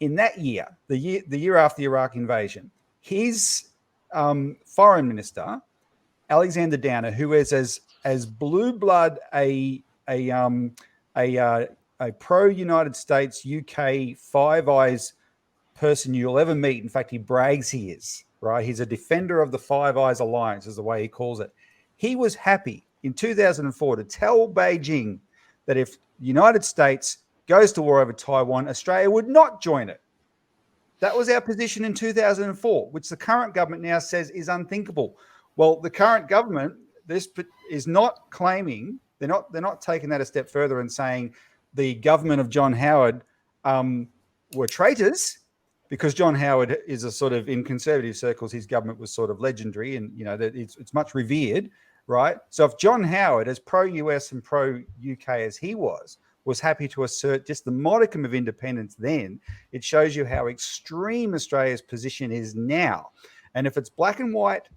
in that year, the year after the Iraq invasion, his foreign minister, Alexander Downer, who is as blue blood a pro-United States UK Five Eyes person you'll ever meet. In fact, he brags he is, right? He's a defender of the Five Eyes Alliance, is the way he calls it. He was happy in 2004 to tell Beijing that if the United States goes to war over Taiwan, Australia would not join it. That was our position in 2004, which the current government now says is unthinkable. Well, the current government, this is not claiming, they're not taking that a step further and saying the government of John Howard were traitors, because John Howard is a sort of, in conservative circles, his government was sort of legendary, and that it's much revered, right? So if John Howard, as pro-US and pro-UK as he was happy to assert just the modicum of independence then, it shows you how extreme Australia's position is now. And if it's black and white,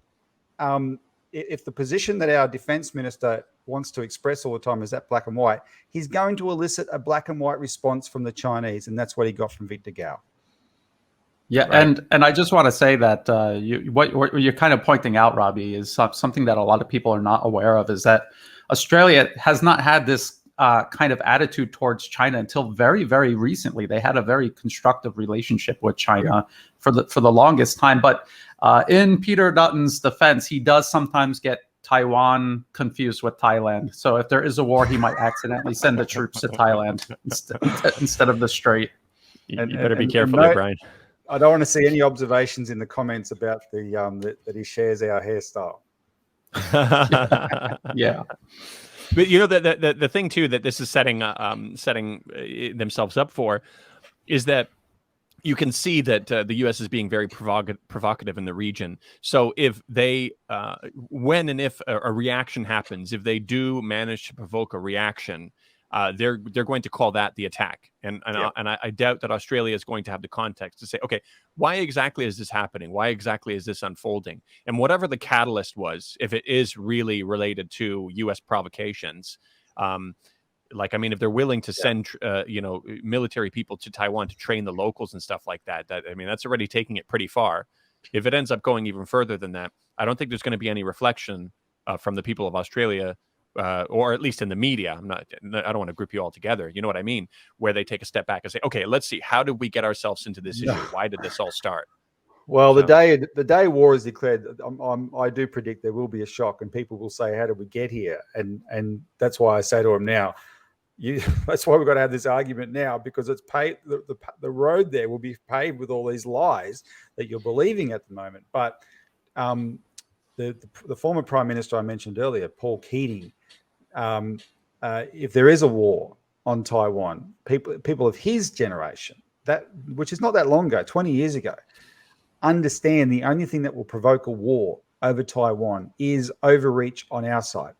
if the position that our defence minister wants to express all the time is that black and white, he's going to elicit a black and white response from the Chinese, and that's what he got from Victor Gao. Yeah, right. And I just want to say that what you're kind of pointing out, Robbie, is something that a lot of people are not aware of, is that Australia has not had this kind of attitude towards China until very, very recently. They had a very constructive relationship with China for the longest time. But in Peter Dutton's defense, he does sometimes get Taiwan confused with Thailand. So if there is a war, he might accidentally send the troops to Thailand instead of the Strait. You better be careful there, Brian. I don't want to see any observations in the comments about the that he shares our hairstyle. Yeah. But you know, the thing too that this is setting themselves up for is that you can see that the U.S. is being very provocative in the region. So if they, when and if a reaction happens, if they do manage to provoke a reaction, they're going to call that the attack. And I doubt that Australia is going to have the context to say, okay, why exactly is this happening? Why exactly is this unfolding? And whatever the catalyst was, if it is really related to U.S. provocations, if they're willing to send, military people to Taiwan to train the locals and stuff like that, that's already taking it pretty far. If it ends up going even further than that, I don't think there's going to be any reflection from the people of Australia, or at least in the media. I don't want to group you all together. You know what I mean? Where they take a step back and say, okay, let's see, how did we get ourselves into this issue? Why did this all start? Well, the day war is declared, I do predict there will be a shock, and people will say, how did we get here? And that's why I say to them now, that's why we've got to have this argument now, because it's paved. The road there will be paved with all these lies that you're believing at the moment. But the former Prime Minister I mentioned earlier, Paul Keating, if there is a war on Taiwan, people of his generation, which is not that long ago, 20 years ago, understand the only thing that will provoke a war over Taiwan is overreach on our side,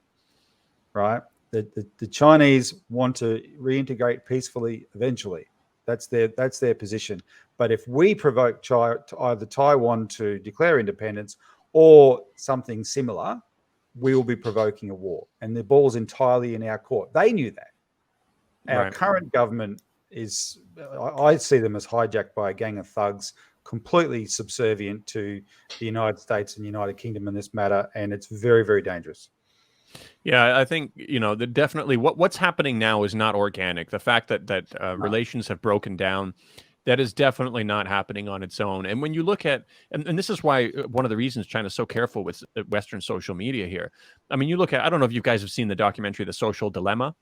right? The Chinese want to reintegrate peacefully eventually. That's their position. But if we provoke either Taiwan to declare independence or something similar, we will be provoking a war. And the ball's entirely in our court. They knew that. Our current government is, I see them as hijacked by a gang of thugs, completely subservient to the United States and United Kingdom in this matter. And it's very, very dangerous. Yeah, I think, definitely what's happening now is not organic. The fact that relations have broken down, that is definitely not happening on its own. And when you look at, and this is why one of the reasons China's so careful with Western social media here. I mean, you look at, I don't know if you guys have seen the documentary, The Social Dilemma,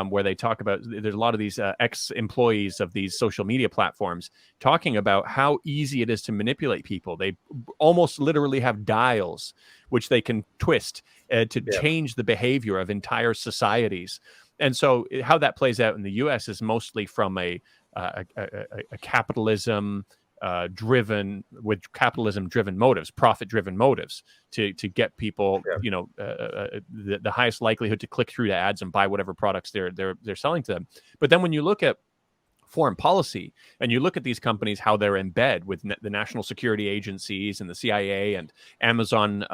where they talk about, there's a lot of these ex-employees of these social media platforms talking about how easy it is to manipulate people. They almost literally have dials which they can twist to change the behavior of entire societies. And so how that plays out in the U.S. is mostly from a capitalism driven motives, profit driven motives to get people, the highest likelihood to click through to ads and buy whatever products they're selling to them. But then when you look at foreign policy and you look at these companies, how they're in bed with the national security agencies and the CIA, and Amazon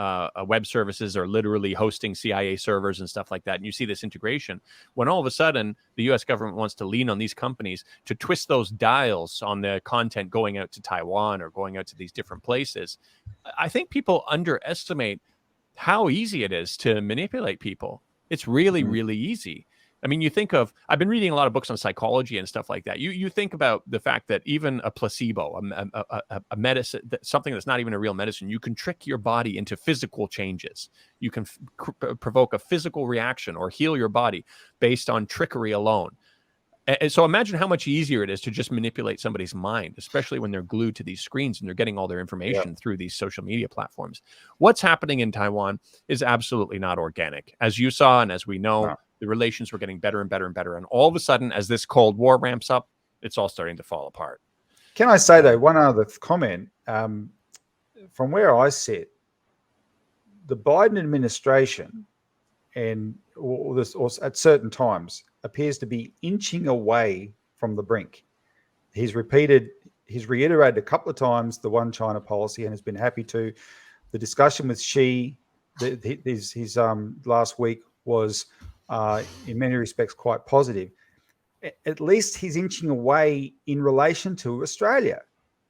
Web Services are literally hosting CIA servers and stuff like that. And you see this integration when all of a sudden the US government wants to lean on these companies to twist those dials on the content going out to Taiwan or going out to these different places. I think people underestimate how easy it is to manipulate people. It's really, really easy. I mean, you think of, I've been reading a lot of books on psychology and stuff like that. You think about the fact that even a placebo, a medicine, something that's not even a real medicine, you can trick your body into physical changes. You can provoke a physical reaction or heal your body based on trickery alone. And so imagine how much easier it is to just manipulate somebody's mind, especially when they're glued to these screens and they're getting all their information through these social media platforms. What's happening in Taiwan is absolutely not organic. As you saw, and as we know, the relations were getting better and better and better. And all of a sudden, as this Cold War ramps up, it's all starting to fall apart. Can I say, though, one other comment? From where I sit, the Biden administration or at certain times appears to be inching away from the brink. He's reiterated a couple of times the one China policy and has been happy to. The discussion with Xi, his last week was in many respects quite positive. At least he's inching away in relation to Australia.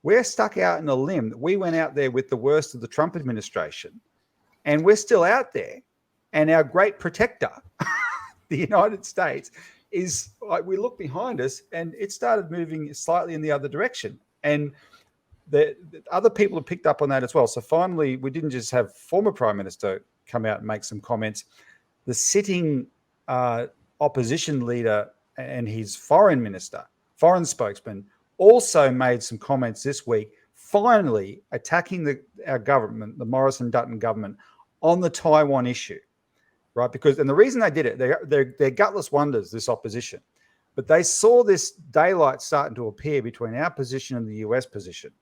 We're stuck out in a limb. We went out there with the worst of the Trump administration, and we're still out there. And our great protector, the United States is like, we look behind us and it started moving slightly in the other direction. And the other people have picked up on that as well. So finally, we didn't just have former Prime Minister come out and make some comments. The sitting opposition leader and his foreign spokesman also made some comments this week, finally attacking our government, the Morrison-Dutton government, on the Taiwan issue, right? And the reason they did it, they're gutless wonders, this opposition, but they saw this daylight starting to appear between our position and the US position,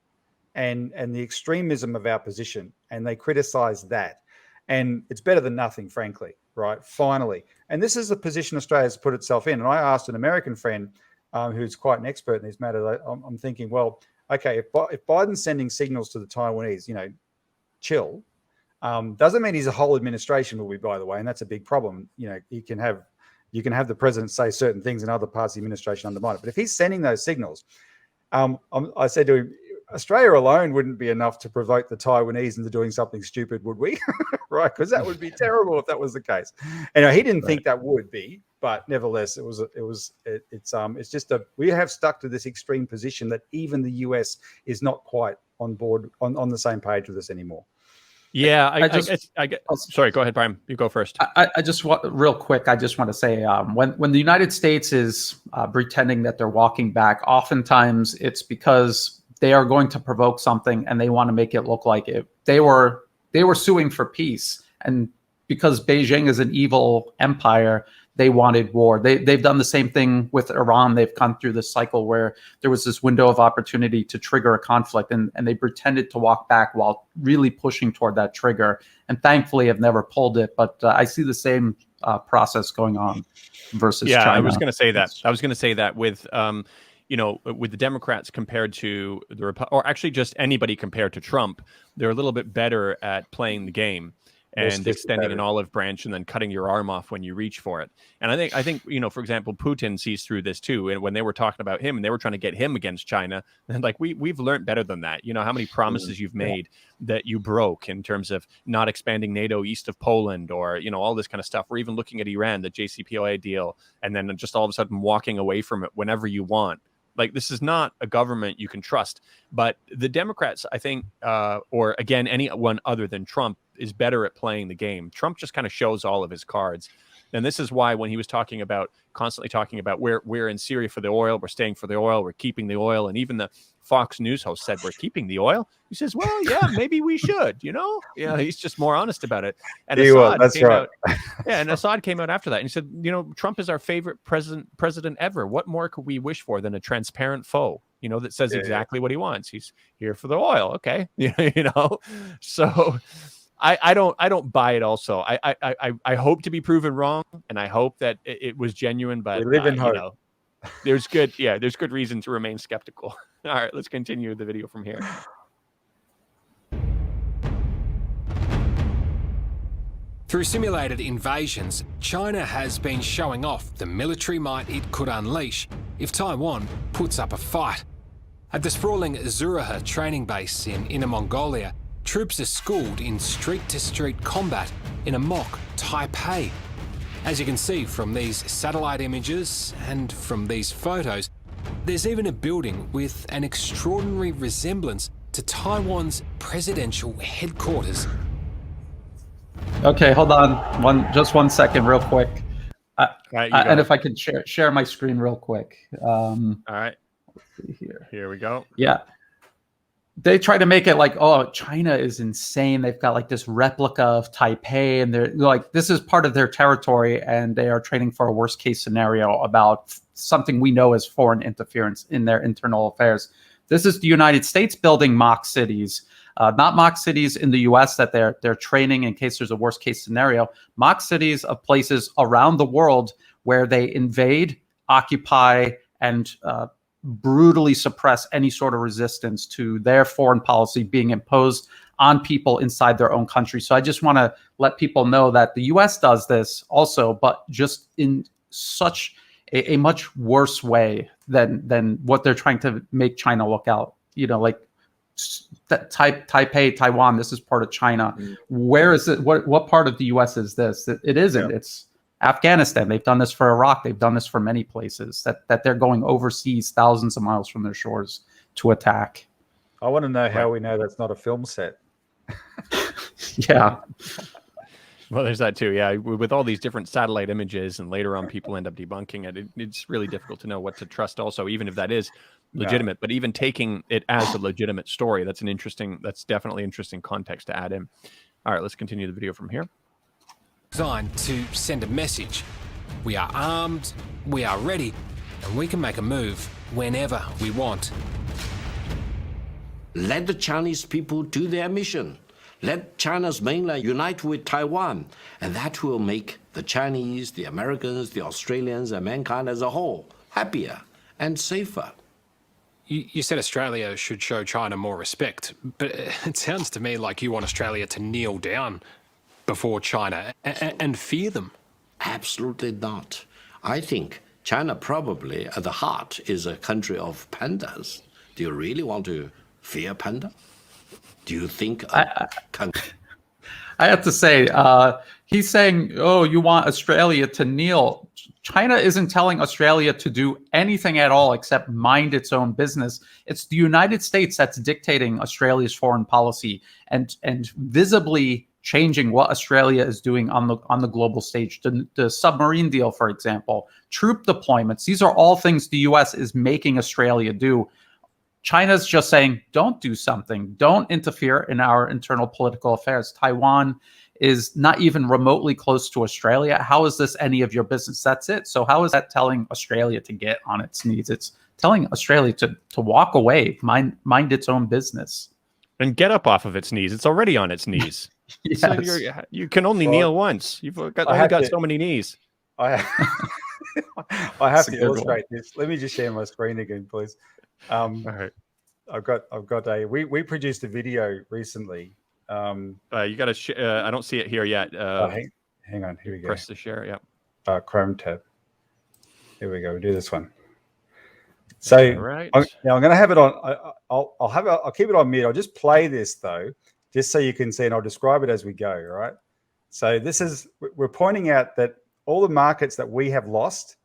and the extremism of our position, and they criticized that. And it's better than nothing, frankly, right? Finally. And this is the position Australia's put itself in. And I asked an American friend who's quite an expert in these matters. I'm thinking, well, okay, if Biden's sending signals to the Taiwanese, chill, doesn't mean his whole administration will be, by the way, and that's a big problem. You can have the president say certain things and other parts of the administration undermine it. But if he's sending those signals, I said to him, Australia alone wouldn't be enough to provoke the Taiwanese into doing something stupid, would we? Right? Because that would be terrible if that was the case. And he didn't think that would be, but nevertheless, it's just we have stuck to this extreme position that even the US is not quite on board on the same page with us anymore. Yeah, I get. Sorry, go ahead, Brian. You go first. I just want, real quick, I just want to say, when the United States is pretending that they're walking back, oftentimes it's because they are going to provoke something and they want to make it look like it. They were suing for peace, and because Beijing is an evil empire, they wanted war. They've done the same thing with Iran. They've come through this cycle where there was this window of opportunity to trigger a conflict, and they pretended to walk back while really pushing toward that trigger. And thankfully have never pulled it. But I see the same process going on versus China. I was going to say that. I was going to say that with with the Democrats compared to or actually just anybody compared to Trump, they're a little bit better at playing the game and extending an olive branch and then cutting your arm off when you reach for it. And I think for example, Putin sees through this too. And when they were talking about him and they were trying to get him against China, and like we've learned better than that. How many promises you've made that you broke in terms of not expanding NATO east of Poland, or all this kind of stuff. We're even looking at Iran, the JCPOA deal, and then just all of a sudden walking away from it whenever you want. Like, this is not a government you can trust. But the Democrats, I think, or again, anyone other than Trump, is better at playing the game. Trump just kind of shows all of his cards. And this is why when he was constantly talking about we're in Syria for the oil, we're staying for the oil, we're keeping the oil, and even the Fox News host said we're keeping the oil. He says, well, yeah, maybe we should, he's just more honest about it. And Assad came out after that and he said, Trump is our favorite president ever. What more could we wish for than a transparent foe, that says exactly what he wants? He's here for the oil. Okay. So I don't buy it also. I hope to be proven wrong, and I hope that it was genuine, but we live in hope. There's good reason to remain skeptical. All right, let's continue the video from here. Through simulated invasions, China has been showing off the military might it could unleash if Taiwan puts up a fight. At the sprawling Zuraha training base in Inner Mongolia, troops are schooled in street-to-street combat in a mock Taipei. As you can see from these satellite images and from these photos, there's even a building with an extraordinary resemblance to Taiwan's presidential headquarters. Okay, hold on. Just 1 second, real quick. And if I could share my screen real quick. All right. Let's see here. Here we go. Yeah. They try to make it like, oh, China is insane. They've got like this replica of Taipei, and they're like, this is part of their territory, and they are training for a worst case scenario about something we know as foreign interference in their internal affairs. This is the United States building mock cities, not mock cities in the US that they're training in case there's a worst case scenario, mock cities of places around the world where they invade, occupy, and brutally suppress any sort of resistance to their foreign policy being imposed on people inside their own country. So I just want to let people know that the US does this also, but just in such a much worse way than what they're trying to make China look out. Like Taipei, Taiwan, this is part of China. Where is it? What part of the US is this? It isn't. It's Afghanistan. They've done this for Iraq. They've done this for many places, that they're going overseas thousands of miles from their shores to attack. I want to know how we know that's not a film set. Yeah. Well, there's that too. Yeah, with all these different satellite images, and later on people end up debunking it. It's really difficult to know what to trust. Also, even if that is legitimate, but even taking it as a legitimate story, that's definitely interesting context to add in. All right, let's continue the video from here. Designed to send a message. We are armed, we are ready, and we can make a move whenever we want. Let the Chinese people do their mission. Let China's mainland unite with Taiwan, and that will make the Chinese, the Americans, the Australians, and mankind as a whole happier and safer. You said Australia should show China more respect, but it sounds to me like you want Australia to kneel down before China and fear them. Absolutely not. I think China probably at the heart is a country of pandas. Do you really want to fear panda? Do you think I have to say, he's saying, oh, you want Australia to kneel. China isn't telling Australia to do anything at all except mind its own business. It's the United States that's dictating Australia's foreign policy and visibly changing what Australia is doing on the global stage. The submarine deal, for example, troop deployments. These are all things the U.S. is making Australia do. China's just saying, don't do something. Don't interfere in our internal political affairs. Taiwan is not even remotely close to Australia. How is this any of your business? That's it. So how is that telling Australia to get on its knees? It's telling Australia to walk away, mind its own business. And get up off of its knees. It's already on its knees. Yes. So you can only kneel once. You've only got so many knees. I have to illustrate this. Let me just share my screen again, please. All right. I've got we produced a video recently. You got to. I don't see it here yet. Hang on. Here we go. Press the share. Yeah. Chrome tab. Here we go. We'll do this one. So right. Now I'm going to have it on. I'll keep it on mute. I'll just play this though, just so you can see, and I'll describe it as we go. All right. So we're pointing out that all the markets that we have lost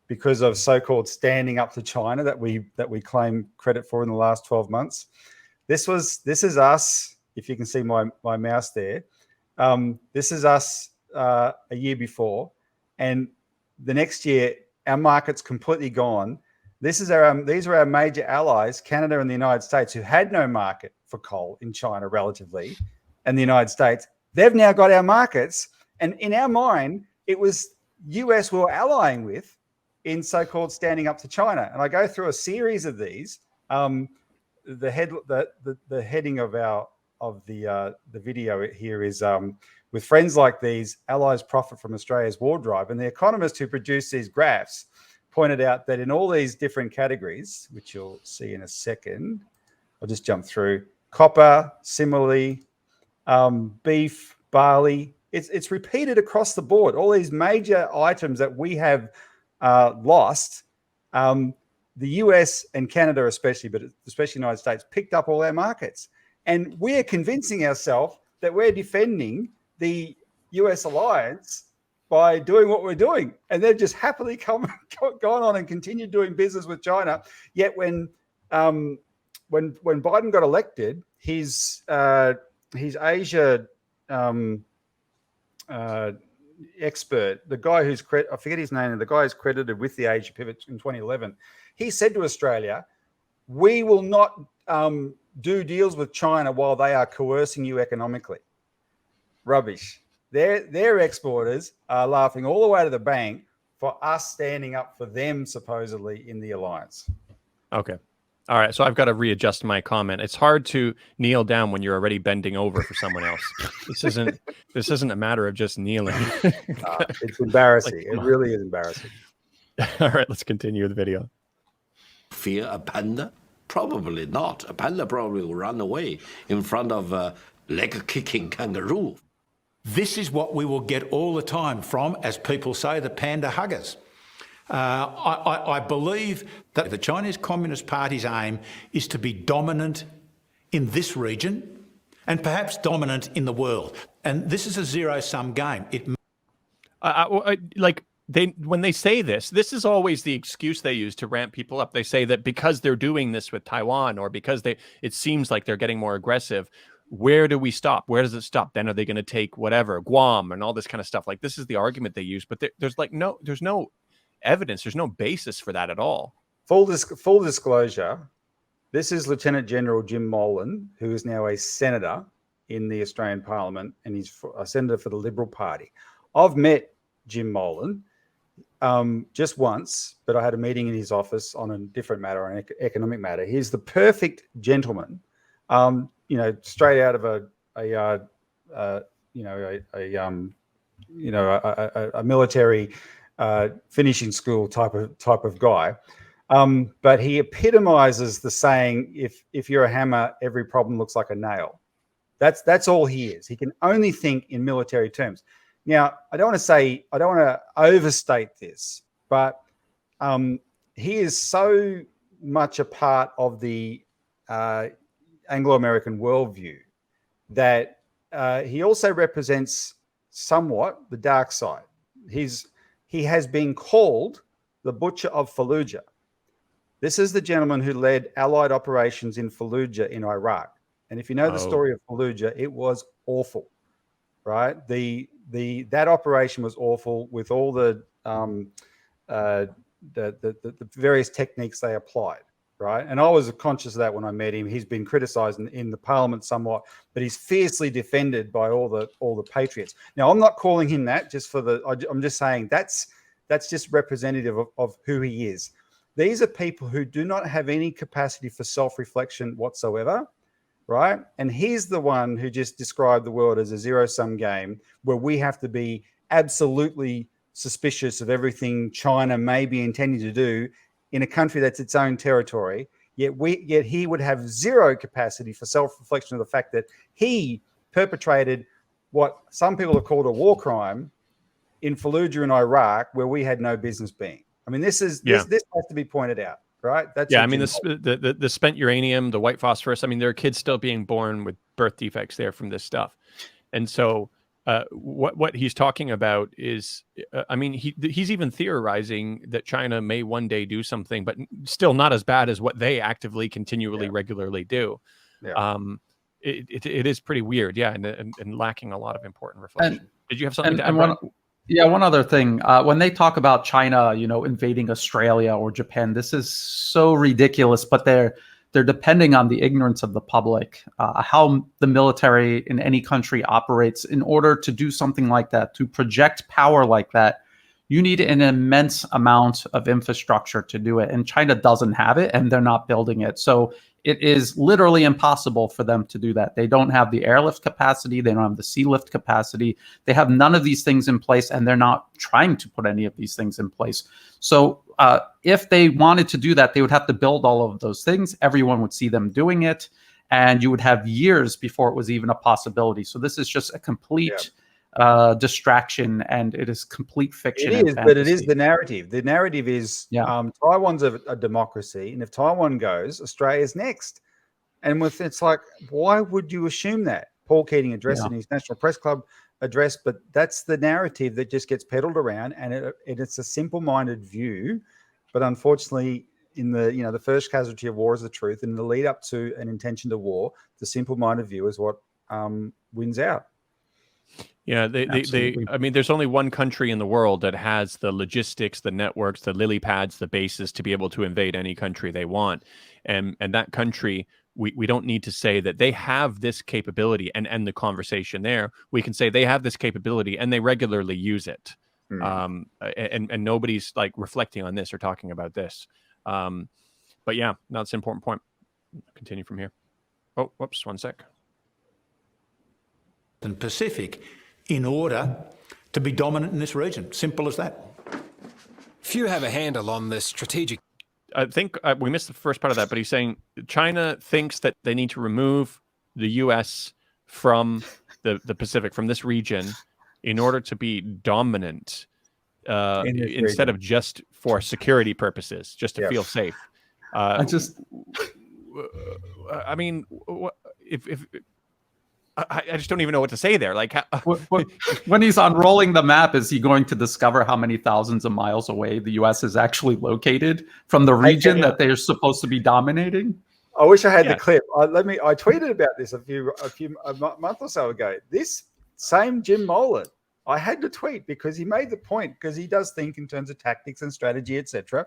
because of so-called standing up to China that we claim credit for in the last 12 months. This is us. If you can see my mouse there, this is us a year before, and the next year our market's completely gone. These are our major allies, Canada and the United States, who had no market for coal in China relatively, and the United States. They've now got our markets, and in our mind, it was US we were allying with in so-called standing up to China. And I go through a series of these. The heading of the video here is with friends like these, allies profit from Australia's war drive. And the economist who produced these graphs pointed out that in all these different categories, which you'll see in a second, I'll just jump through: copper, similarly, beef, barley. It's repeated across the board. All these major items that we have lost, the US and Canada especially, but especially the United States, picked up all our markets. And we're convincing ourselves that we're defending the US alliance by doing what we're doing. And they've just happily gone on and continued doing business with China. Yet when Biden got elected, his Asia expert, the guy who's I forget his name, the guy who's credited with the Asia pivot in 2011, he said to Australia, we will not do deals with China while they are coercing you economically. Rubbish. Their exporters are laughing all the way to the bank for us standing up for them supposedly in the alliance. Okay. All right. So I've got to readjust my comment. It's hard to kneel down when you're already bending over for someone else. This isn't a matter of just kneeling. It's embarrassing. It really is embarrassing. All right. Let's continue the video. Fear a panda? Probably not. A panda probably will run away in front of a leg-kicking kangaroo. This is what we will get all the time from, as people say, the panda huggers. I believe that the Chinese Communist Party's aim is to be dominant in this region and perhaps dominant in the world. And this is a zero-sum game. Like when they say this is always the excuse they use to ramp people up. They say that because they're doing this with Taiwan, or because it seems like they're getting more aggressive. Where do we stop? Where does it stop? Then are they going to take whatever, Guam and all this kind of stuff? Like, this is the argument they use, but there's no evidence. There's no basis for that at all. Full disclosure, this is Lieutenant General Jim Molan, who is now a senator in the Australian Parliament, and he's a senator for the Liberal Party. I've met Jim Molan just once, but I had a meeting in his office on a different matter, an economic matter. He's the perfect gentleman. Straight out of a military finishing school type of guy. But he epitomizes the saying, if you're a hammer, every problem looks like a nail. That's all he is. He can only think in military terms. Now, I don't want to overstate this, but he is so much a part of the Anglo-American worldview that he also represents somewhat the dark side. He has been called the Butcher of Fallujah. This is the gentleman who led Allied operations in Fallujah in Iraq. And if you know the story of Fallujah, it was awful, right? That operation was awful, with all the various techniques they applied. Right. And I was conscious of that when I met him. He's been criticised in the Parliament somewhat, but he's fiercely defended by all the patriots. Now, I'm not calling him that I'm just saying that's just representative of who he is. These are people who do not have any capacity for self-reflection whatsoever. Right. And he's the one who just described the world as a zero-sum game where we have to be absolutely suspicious of everything China may be intending to do in a country that's its own territory, yet he would have zero capacity for self-reflection of the fact that he perpetrated what some people have called a war crime in Fallujah in Iraq, where we had no business being. I mean, this has to be pointed out, right? I mean, the spent uranium, the white phosphorus. I mean, there are kids still being born with birth defects there from this stuff, and so. What he's talking about is, he's even theorizing that China may one day do something, but still not as bad as what they actively, continually, regularly do. Yeah. It is pretty weird, and lacking a lot of important reflection. Did you have something to add? One other thing. When they talk about China, invading Australia or Japan, this is so ridiculous, but they're depending on the ignorance of the public, how the military in any country operates. In order to do something like that, to project power like that, you need an immense amount of infrastructure to do it. And China doesn't have it, and they're not building it. So it is literally impossible for them to do that. They don't have the airlift capacity. They don't have the sea lift capacity. They have none of these things in place, and they're not trying to put any of these things in place. So if they wanted to do that, they would have to build all of those things. Everyone would see them doing it, and you would have years before it was even a possibility. So this is just a complete distraction, and it is complete fiction. It is, but it is the narrative. The narrative is Taiwan's a democracy, and if Taiwan goes, Australia's next. And it's like, why would you assume that? Paul Keating addressed in his National Press Club address, but that's the narrative that just gets peddled around, and it's a simple-minded view. But unfortunately, in the first casualty of war is the truth, and the lead up to an intention to war, the simple-minded view is what wins out. Yeah, there's only one country in the world that has the logistics, the networks, the lily pads, the bases to be able to invade any country they want. And that country, we don't need to say that they have this capability and end the conversation there. We can say they have this capability and they regularly use it. And nobody's like reflecting on this or talking about this. But yeah, that's an important point. Continue from here. Oh, whoops, one sec. And Pacific in order to be dominant in this region. Simple as that. Few have a handle on the strategic. I think we missed the first part of that, but he's saying China thinks that they need to remove the U.S. from the Pacific, from this region, in order to be dominant instead of just for security purposes, just to feel safe. I just don't even know what to say there. Like, when he's unrolling the map, is he going to discover how many thousands of miles away the U.S. is actually located from the region that they're supposed to be dominating? I wish I had the clip. I tweeted about this a month or so ago. This same Jim Molan, I had to tweet because he made the point, because he does think in terms of tactics and strategy, etc.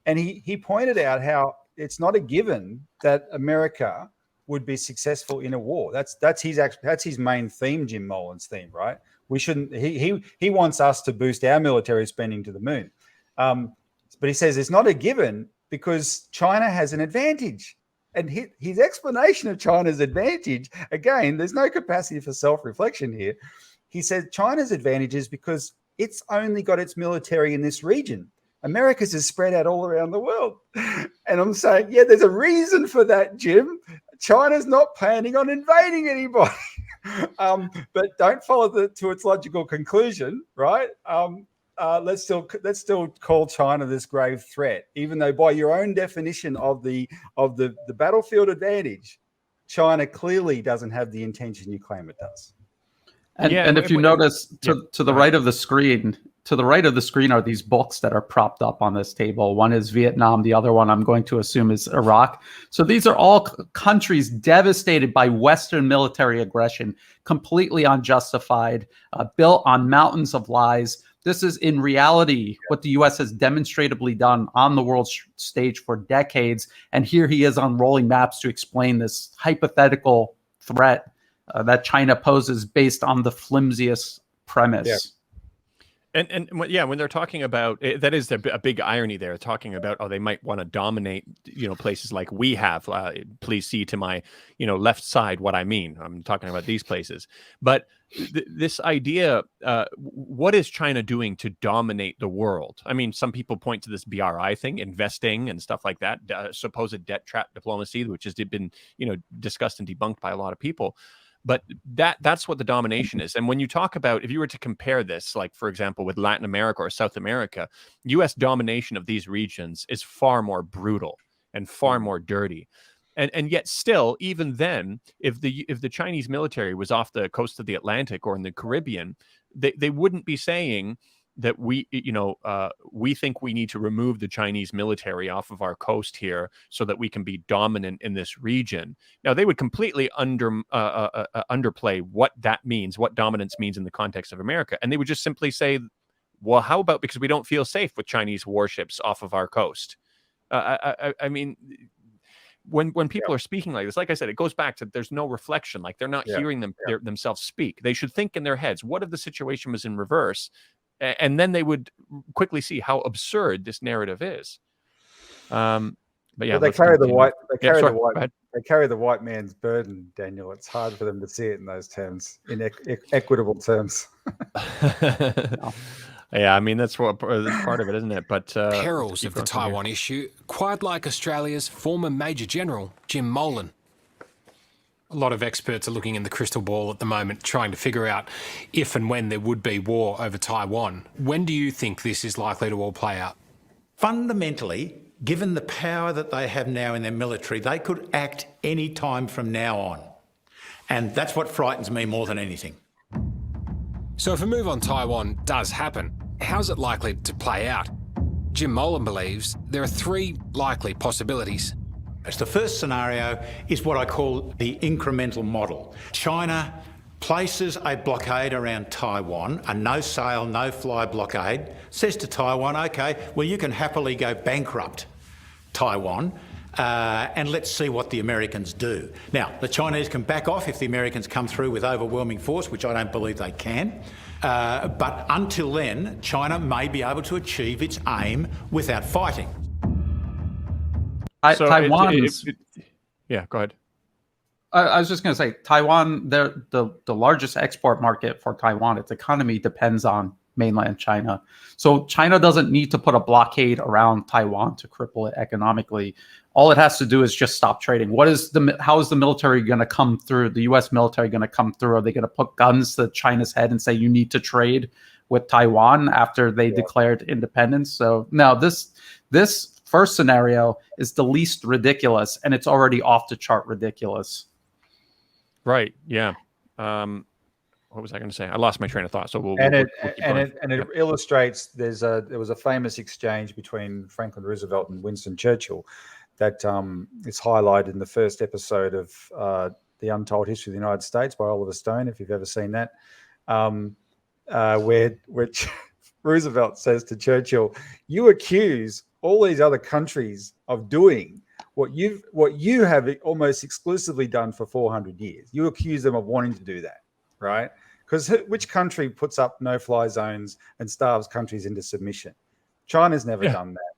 And he pointed out how it's not a given that America would be successful in a war. That's his main theme, Jim Molan's theme, right? We shouldn't. He wants us to boost our military spending to the moon, but he says it's not a given because China has an advantage. And his explanation of China's advantage, again, there's no capacity for self-reflection here. He said China's advantage is because it's only got its military in this region. America's is spread out all around the world. And I'm saying, yeah, there's a reason for that, Jim. China's not planning on invading anybody. But don't follow to its logical conclusion, right? Let's still call China this grave threat, even though by your own definition of the battlefield advantage, China clearly doesn't have the intention you claim it does. And if you notice to the right of the screen, are these books that are propped up on this table. One is Vietnam. The other one I'm going to assume is Iraq. So these are all countries devastated by Western military aggression, completely unjustified, built on mountains of lies. This is in reality what the U.S. has demonstrably done on the world stage for decades. And here he is unrolling maps to explain this hypothetical threat that China poses based on the flimsiest premise. Yeah. And when they're talking about that is a big irony there, talking about, they might want to dominate, places like we have. Please see to my, left side what I mean. I'm talking about these places. But this idea, what is China doing to dominate the world? I mean, some people point to this BRI thing, investing and stuff like that, supposed debt trap diplomacy, which has been, discussed and debunked by a lot of people. But that's what the domination is. And when you talk about, if you were to compare this, like, for example, with Latin America or South America, U.S. domination of these regions is far more brutal and far more dirty. And yet still, even then, if the Chinese military was off the coast of the Atlantic or in the Caribbean, they wouldn't be saying that we think we need to remove the Chinese military off of our coast here so that we can be dominant in this region. Now, they would completely underplay what that means, what dominance means in the context of America. And they would just simply say, well, how about because we don't feel safe with Chinese warships off of our coast? I mean, when people are speaking like this, like I said, it goes back to there's no reflection. Like, they're not hearing themselves speak. They should think in their heads, what if the situation was in reverse? And then they would quickly see how absurd this narrative is. But yeah, they carry the white. They carry the white man's burden, Daniel. It's hard for them to see it in those terms, in equitable terms. Yeah, I mean, that's what part of it, isn't it? But perils of the Taiwan issue, quite like Australia's former Major General Jim Molan. A lot of experts are looking in the crystal ball at the moment, trying to figure out if and when there would be war over Taiwan. When do you think this is likely to all play out? Fundamentally, given the power that they have now in their military, they could act any time from now on. And that's what frightens me more than anything. So if a move on Taiwan does happen, how's it likely to play out? Jim Molan believes there are three likely possibilities. The first scenario is what I call the incremental model. China places a blockade around Taiwan, a no-sail, no-fly blockade, says to Taiwan, OK, well, you can happily go bankrupt Taiwan, and let's see what the Americans do. Now, the Chinese can back off if the Americans come through with overwhelming force, which I don't believe they can. But until then, China may be able to achieve its aim without fighting. Taiwan's... yeah, go ahead. I was just going to say, Taiwan, the largest export market for Taiwan, its economy depends on mainland China. So China doesn't need to put a blockade around Taiwan to cripple it economically. All it has to do is just stop trading. How is the military going to come through? The U.S. military going to come through? Are they going to put guns to China's head and say, you need to trade with Taiwan after they declared independence? So no, this first scenario is the least ridiculous, and it's already off the chart ridiculous. Right. Yeah. what was I going to say? I lost my train of thought. So we'll it illustrates there was a famous exchange between Franklin Roosevelt and Winston Churchill that is highlighted in the first episode of The Untold History of the United States by Oliver Stone, if you've ever seen that, where Roosevelt says to Churchill, "You accuse all these other countries of doing what you have almost exclusively done for 400 years. You accuse them of wanting to do that, right? Because which country puts up no-fly zones and starves countries into submission? China's never done that.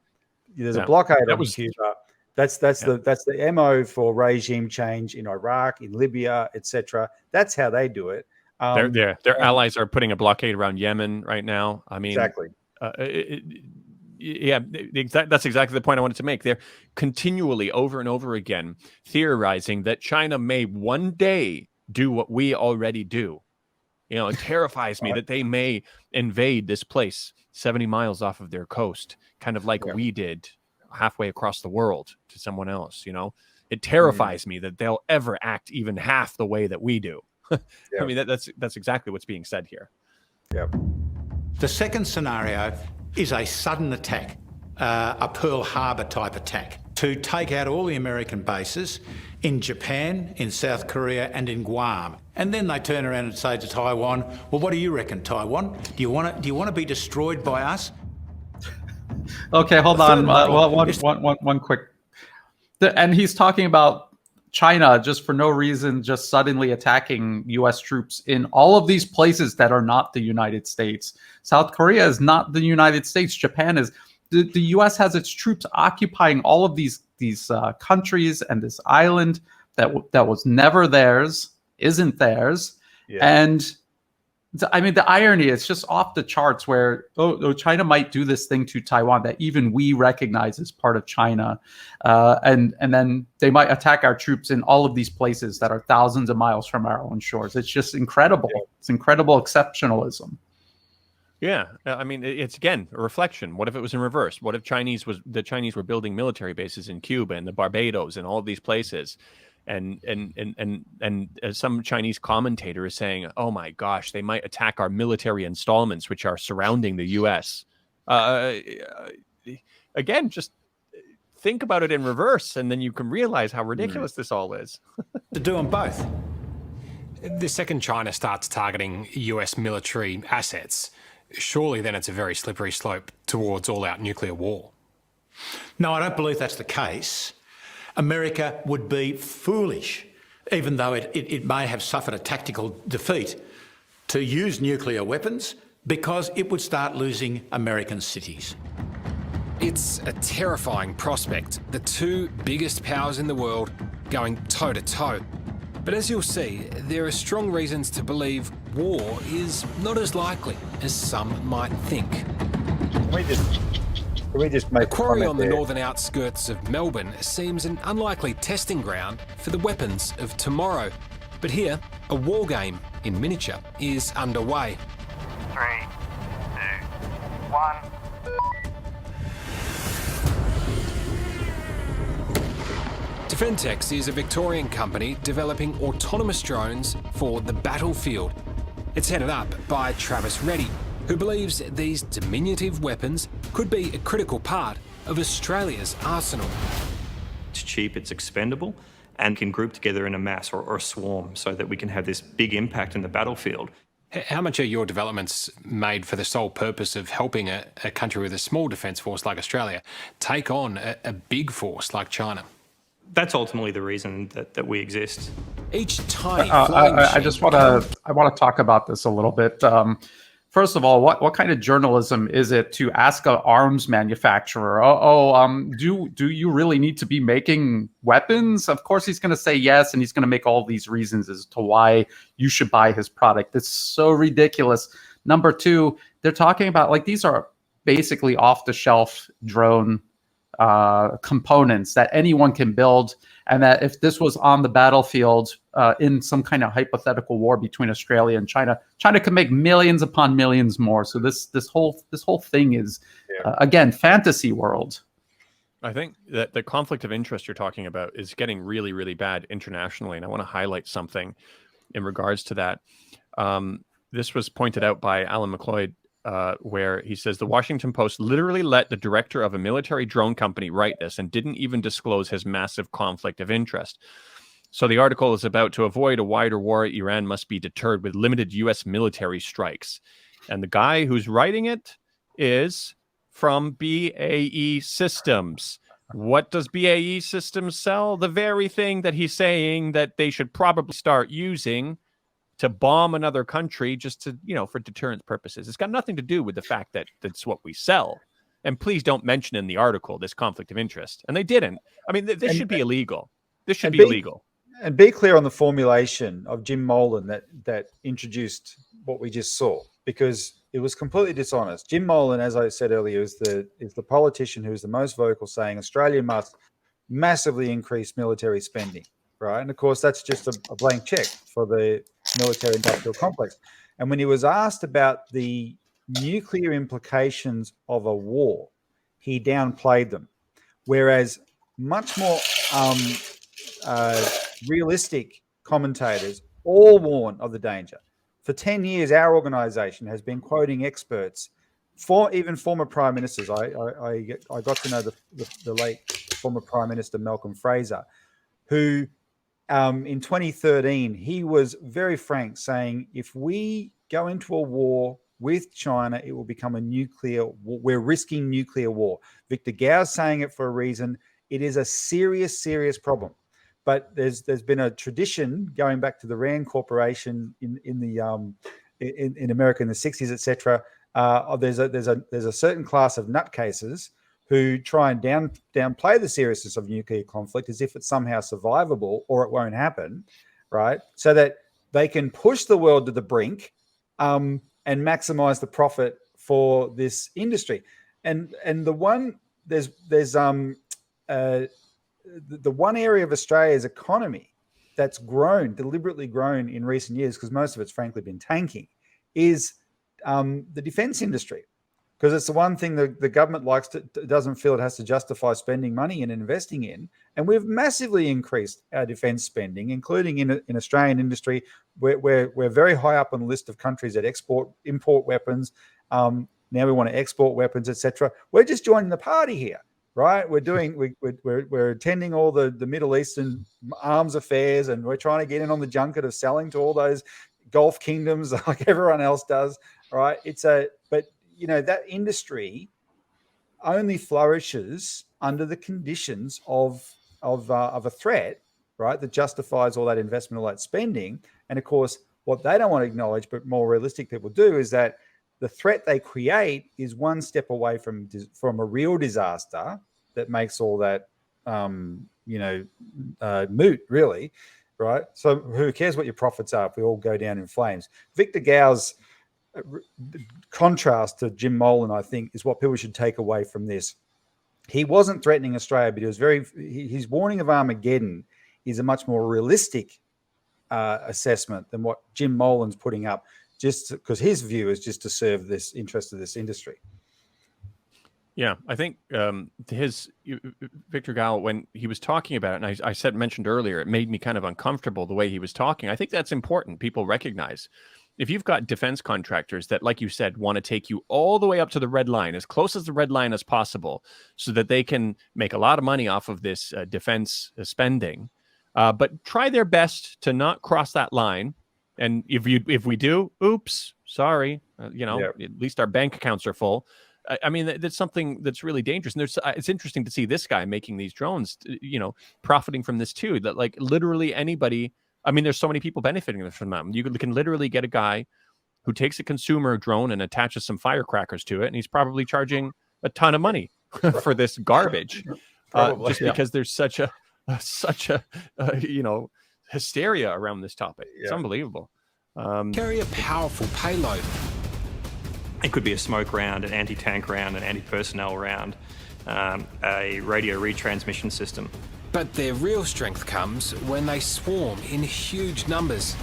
There's a blockade on Cuba. That's the MO for regime change in Iraq, in Libya, etc. That's how they do it. Their allies are putting a blockade around Yemen right now. I mean, exactly. That's exactly the point I wanted to make. They're continually, over and over again, theorizing that China may one day do what we already do. It terrifies me that they may invade this place 70 miles off of their coast, kind of like we did halfway across the world to someone else. It terrifies me that they'll ever act even half the way that we do. I mean, that's exactly what's being said here. Yep. The second scenario is a sudden attack, a Pearl Harbor type attack, to take out all the American bases in Japan, in South Korea, and in Guam. And then they turn around and say to Taiwan, "Well, what do you reckon, Taiwan? Do you want to be destroyed by us?" Okay, hold on. One quick. And he's talking about China just for no reason, just suddenly attacking U.S. troops in all of these places that are not the United States. South Korea is not the United States. Japan is. The U.S. has its troops occupying all of these countries and this island that was never theirs, isn't theirs. Yeah. And I mean, the irony is just off the charts where China might do this thing to Taiwan that even we recognize as part of China. And then they might attack our troops in all of these places that are thousands of miles from our own shores. It's just incredible. Yeah. It's incredible exceptionalism. Yeah. I mean, it's again, a reflection. What if it was in reverse? What if the Chinese were building military bases in Cuba and the Barbados and all of these places? And some Chinese commentator is saying, "Oh my gosh, they might attack our military installments, which are surrounding the U.S." Again, just think about it in reverse, and then you can realize how ridiculous this all is. To do them both. The second China starts targeting U.S. military assets, surely then it's a very slippery slope towards all-out nuclear war. No, I don't believe that's the case. America would be foolish, even though it may have suffered a tactical defeat, to use nuclear weapons because it would start losing American cities. It's a terrifying prospect, the two biggest powers in the world going toe-to-toe. But as you'll see, there are strong reasons to believe war is not as likely as some might think. Can we just make a quarry on the northern outskirts of Melbourne seems an unlikely testing ground for the weapons of tomorrow. But here, a war game in miniature is underway. 3, 2, 1. Defentex is a Victorian company developing autonomous drones for the battlefield. It's headed up by Travis Reddy, who believes these diminutive weapons could be a critical part of Australia's arsenal. It's cheap, it's expendable, and can group together in a mass or a swarm so that we can have this big impact in the battlefield. How much are your developments made for the sole purpose of helping a country with a small defence force like Australia take on a big force like China? That's ultimately the reason that we exist. Each tiny flying machine... I want to talk about this a little bit. First of all, what kind of journalism is it to ask an arms manufacturer, do you really need to be making weapons? Of course he's going to say yes, and he's going to make all these reasons as to why you should buy his product. It's so ridiculous. Number two, they're talking about, like, these are basically off-the-shelf drone components that anyone can build, and that if this was on the battlefield in some kind of hypothetical war between Australia and China could make millions upon millions more. So this whole thing is again, fantasy world. I think that the conflict of interest you're talking about is getting really, really bad internationally, and I want to highlight something. in regards to that. This was pointed out by Alan McLeod, where he says the Washington Post literally let the director of a military drone company write this and didn't even disclose his massive conflict of interest. So the article is about to avoid a wider war, Iran must be deterred with limited U.S. military strikes. And the guy who's writing it is from BAE Systems. What does BAE Systems sell? The very thing that he's saying that they should probably start using to bomb another country just to, for deterrence purposes. It's got nothing to do with the fact that that's what we sell. And please don't mention in the article this conflict of interest. And they didn't. I mean, this should be illegal. This should be illegal. And be clear on the formulation of Jim Molan that introduced what we just saw, because it was completely dishonest. Jim Molan, as I said earlier, is the politician who is the most vocal, saying Australia must massively increase military spending, right? And of course, that's just a blank check for the military-industrial complex. And when he was asked about the nuclear implications of a war, he downplayed them, whereas much more realistic commentators all warn of the danger. For 10 years, our organisation has been quoting experts, even former prime ministers. I got to know the late former Prime Minister Malcolm Fraser, who in 2013, he was very frank, saying if we go into a war with China, it will become a nuclear war. We're risking nuclear war. Victor Gau's saying it for a reason. It is a serious, serious problem. But there's been a tradition going back to the Rand Corporation in America in the 60s, etc. There's a certain class of nutcases who try and downplay the seriousness of nuclear conflict as if it's somehow survivable or it won't happen, right? So that they can push the world to the brink and maximize the profit for this industry. And the one the one area of Australia's economy that's deliberately grown in recent years, because most of it's frankly been tanking, is the defence industry. Because it's the one thing the government doesn't feel it has to justify spending money in and investing in. And we've massively increased our defence spending, including in Australian industry. We're very high up on the list of countries that import weapons. Now we want to export weapons, etc. We're just joining the party here. Right, we're attending all the Middle Eastern arms affairs, and we're trying to get in on the junket of selling to all those Gulf kingdoms like everyone else does. Right, but that industry only flourishes under the conditions of a threat, right, that justifies all that investment, all that spending. And of course, what they don't want to acknowledge, but more realistic people do, is that the threat they create is one step away from a real disaster that makes all that, moot, really, right? So who cares what your profits are if we all go down in flames? Victor Gau's contrast to Jim Molan, I think, is what people should take away from this. He wasn't threatening Australia, but his warning of Armageddon is a much more realistic assessment than what Jim Molan's putting up, just because his view is just to serve this interest of this industry. Yeah, I think Victor Gau, when he was talking about it, and I mentioned earlier, it made me kind of uncomfortable the way he was talking. I think that's important. People recognize if you've got defense contractors that, like you said, want to take you all the way up to the red line, as close as the red line as possible, so that they can make a lot of money off of this defense spending, but try their best to not cross that line. And if we do, oops, sorry, at least our bank accounts are full. I mean, that's something that's really dangerous. And it's interesting to see this guy making these drones, profiting from this too. That like literally anybody. I mean, there's so many people benefiting from them. You can literally get a guy who takes a consumer drone and attaches some firecrackers to it, and he's probably charging a ton of money for this garbage, just because there's such a hysteria around this topic. It's unbelievable. Carry a powerful payload. It could be a smoke round, an anti-tank round, an anti-personnel round, a radio retransmission system. But their real strength comes when they swarm in huge numbers.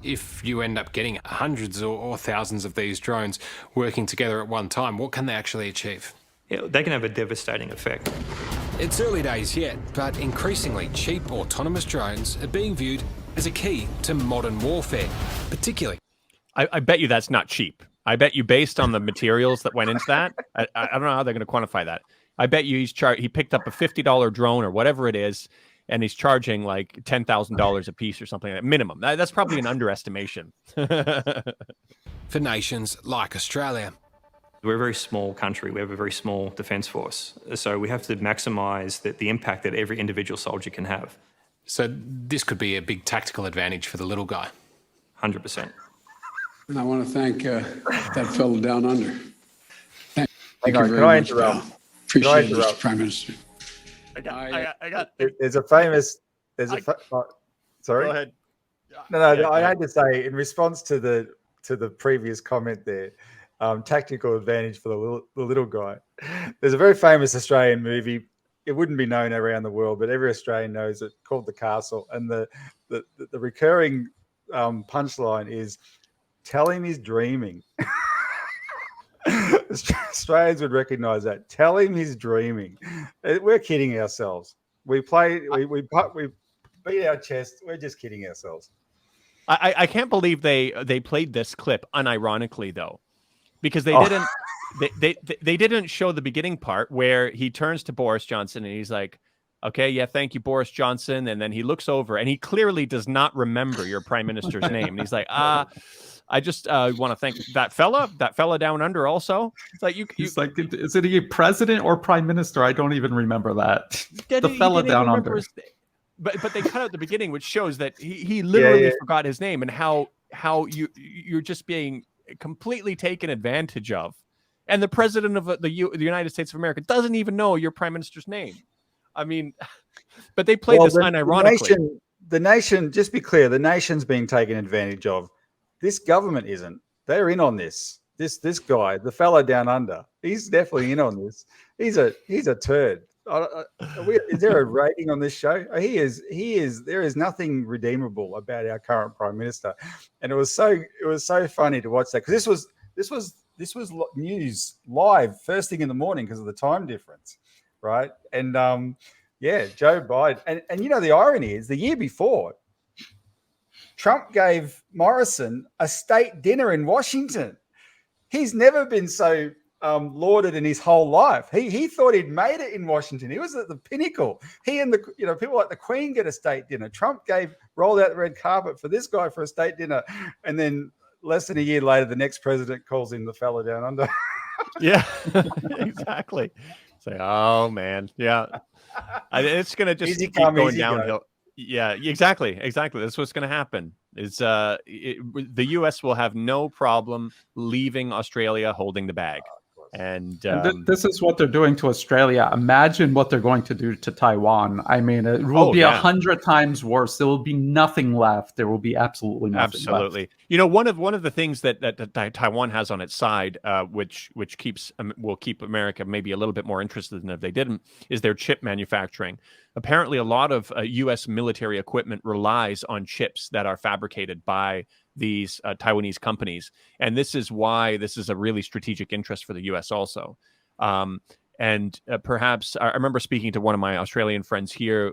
If you end up getting hundreds or thousands of these drones working together at one time, what can they actually achieve? Yeah, they can have a devastating effect. It's early days yet, but increasingly cheap autonomous drones are being viewed as a key to modern warfare, particularly. I bet you that's not cheap. I bet you, based on the materials that went into that, I don't know how they're going to quantify that. I bet you he picked up a $50 drone or whatever it is, and he's charging like $10,000 a piece or something like that, minimum. That's probably an underestimation. For nations like Australia. We're a very small country. We have a very small defence force. So we have to maximise the impact that every individual soldier can have. So this could be a big tactical advantage for the little guy. 100%. And I want to thank that fellow down under. Thank you Can very I much, interrupt? pal. Appreciate Can I it, interrupt? Mr. Prime Minister. I got. There's a famous. Sorry. Go ahead. No. Yeah, I had to say, in response to the previous comment there, tactical advantage for the little guy. There's a very famous Australian movie. It wouldn't be known around the world, but every Australian knows it, called The Castle. And the recurring punchline is, "Tell him he's dreaming." Australians would recognise that. Tell him he's dreaming. We're kidding ourselves. We beat our chest. We're just kidding ourselves. I can't believe they played this clip unironically, though, because they didn't they didn't show the beginning part where he turns to Boris Johnson and he's like, "Okay, yeah, thank you, Boris Johnson," and then he looks over and he clearly does not remember your prime minister's name, and he's like, I just want to thank that fella down under also. It's like he's like, is it a president or prime minister? I don't even remember that. The fella down under. But they cut out the beginning, which shows that he literally forgot his name, and how you're just being completely taken advantage of. And the president of the United States of America doesn't even know your prime minister's name. I mean, but they played this unironically. The nation, just be clear, the nation's being taken advantage of. This government isn't. They're in on this. This guy, the fellow down under, he's definitely in on this. He's a turd. Is there a rating on this show? He is. There is nothing redeemable about our current prime minister, and it was so funny to watch that, because this was news live first thing in the morning because of the time difference, right? And Joe Biden, and you know, the irony is, the year before, Trump gave Morrison a state dinner in Washington. He's never been so lauded in his whole life. He thought he'd made it in Washington. He was at the pinnacle. He and people like the Queen get a state dinner. Trump rolled out the red carpet for this guy for a state dinner, and then less than a year later, the next president calls him the fella down under. Yeah, exactly. Say, oh man, yeah, it's gonna just keep going downhill. Yeah, exactly. That's what's going to happen. Is the U.S. will have no problem leaving Australia holding the bag, and this is what they're doing to Australia. Imagine what they're going to do to Taiwan. I mean, it will be 100 times worse. There will be nothing left. There will be absolutely nothing left. You know, one of the things that Taiwan has on its side, which will keep America maybe a little bit more interested than if they didn't, is their chip manufacturing. Apparently, a lot of U.S. military equipment relies on chips that are fabricated by these Taiwanese companies. And this is why this is a really strategic interest for the U.S. also. And perhaps I remember speaking to one of my Australian friends here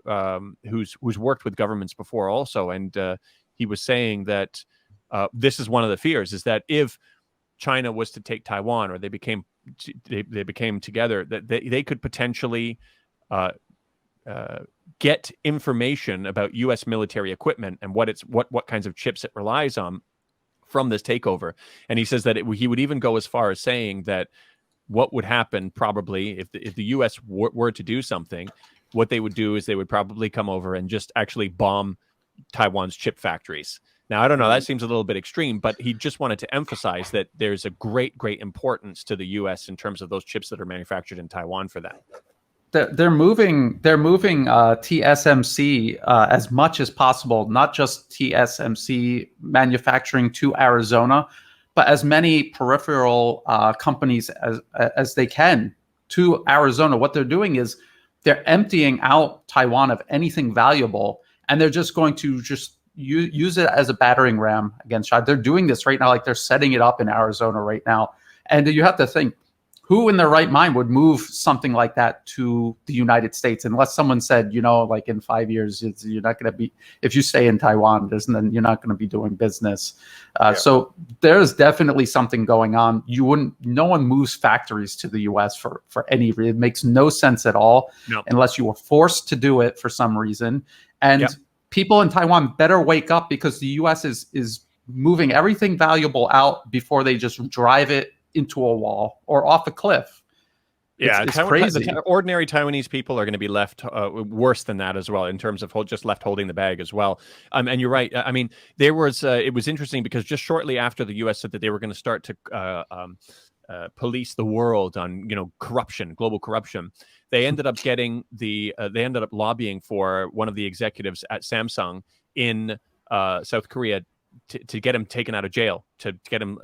who's worked with governments before also. And he was saying that this is one of the fears, is that if China was to take Taiwan, or they became together, that they could potentially get information about U.S. military equipment and what kinds of chips it relies on from this takeover. And he says that he would even go as far as saying that what would happen probably if the U.S. were to do something, what they would do is they would probably come over and just actually bomb Taiwan's chip factories. Now, I don't know, that seems a little bit extreme, but he just wanted to emphasize that there's a great importance to the U.S. in terms of those chips that are manufactured in Taiwan for that. They're moving TSMC as much as possible, not just TSMC manufacturing to Arizona, but as many peripheral companies as they can to Arizona. What they're doing is they're emptying out Taiwan of anything valuable, and they're just going to use it as a battering ram against China. They're doing this right now, like they're setting it up in Arizona right now. And you have to think, who in their right mind would move something like that to the United States unless someone said, like in 5 years, you're not going to be, if you stay in Taiwan, then you're not going to be doing business. So there's definitely something going on. No one moves factories to the US for any reason. It makes no sense at all unless you were forced to do it for some reason. And people in Taiwan better wake up, because the US is moving everything valuable out before they just drive it into a wall or off a cliff. It's crazy. Ordinary Taiwanese people are going to be left worse than that as well, in terms of just left holding the bag as well. And you're right. I mean, there was it was interesting because just shortly after the U.S. said that they were going to start to police the world on corruption, global corruption, they ended up getting they ended up lobbying for one of the executives at Samsung in South Korea to get him taken out of jail, to get him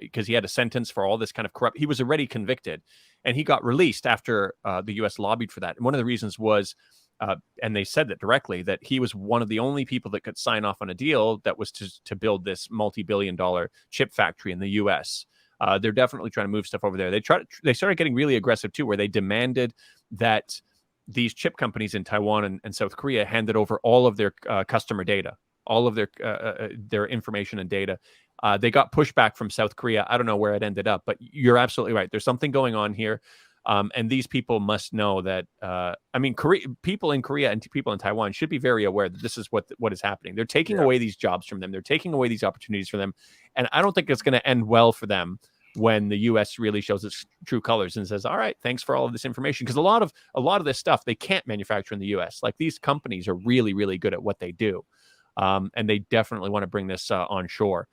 because he had a sentence for all this kind of corrupt. He was already convicted, and he got released after the U.S. lobbied for that. And one of the reasons was, and they said that directly, that he was one of the only people that could sign off on a deal that was to build this multi-billion-dollar chip factory in the U.S. They're definitely trying to move stuff over there. They started getting really aggressive too, where they demanded that these chip companies in Taiwan and South Korea handed over all of their customer data, all of their information and data. They got pushback from South Korea. I don't know where it ended up, but you're absolutely right. There's something going on here. And these people must know that, people in Korea and people in Taiwan should be very aware that this is what is happening. They're taking away these jobs from them. They're taking away these opportunities from them. And I don't think it's going to end well for them when the U.S. really shows its true colors and says, all right, thanks for all of this information. Because a lot of this stuff they can't manufacture in the U.S. Like, these companies are really, really good at what they do. And they definitely want to bring this on shore.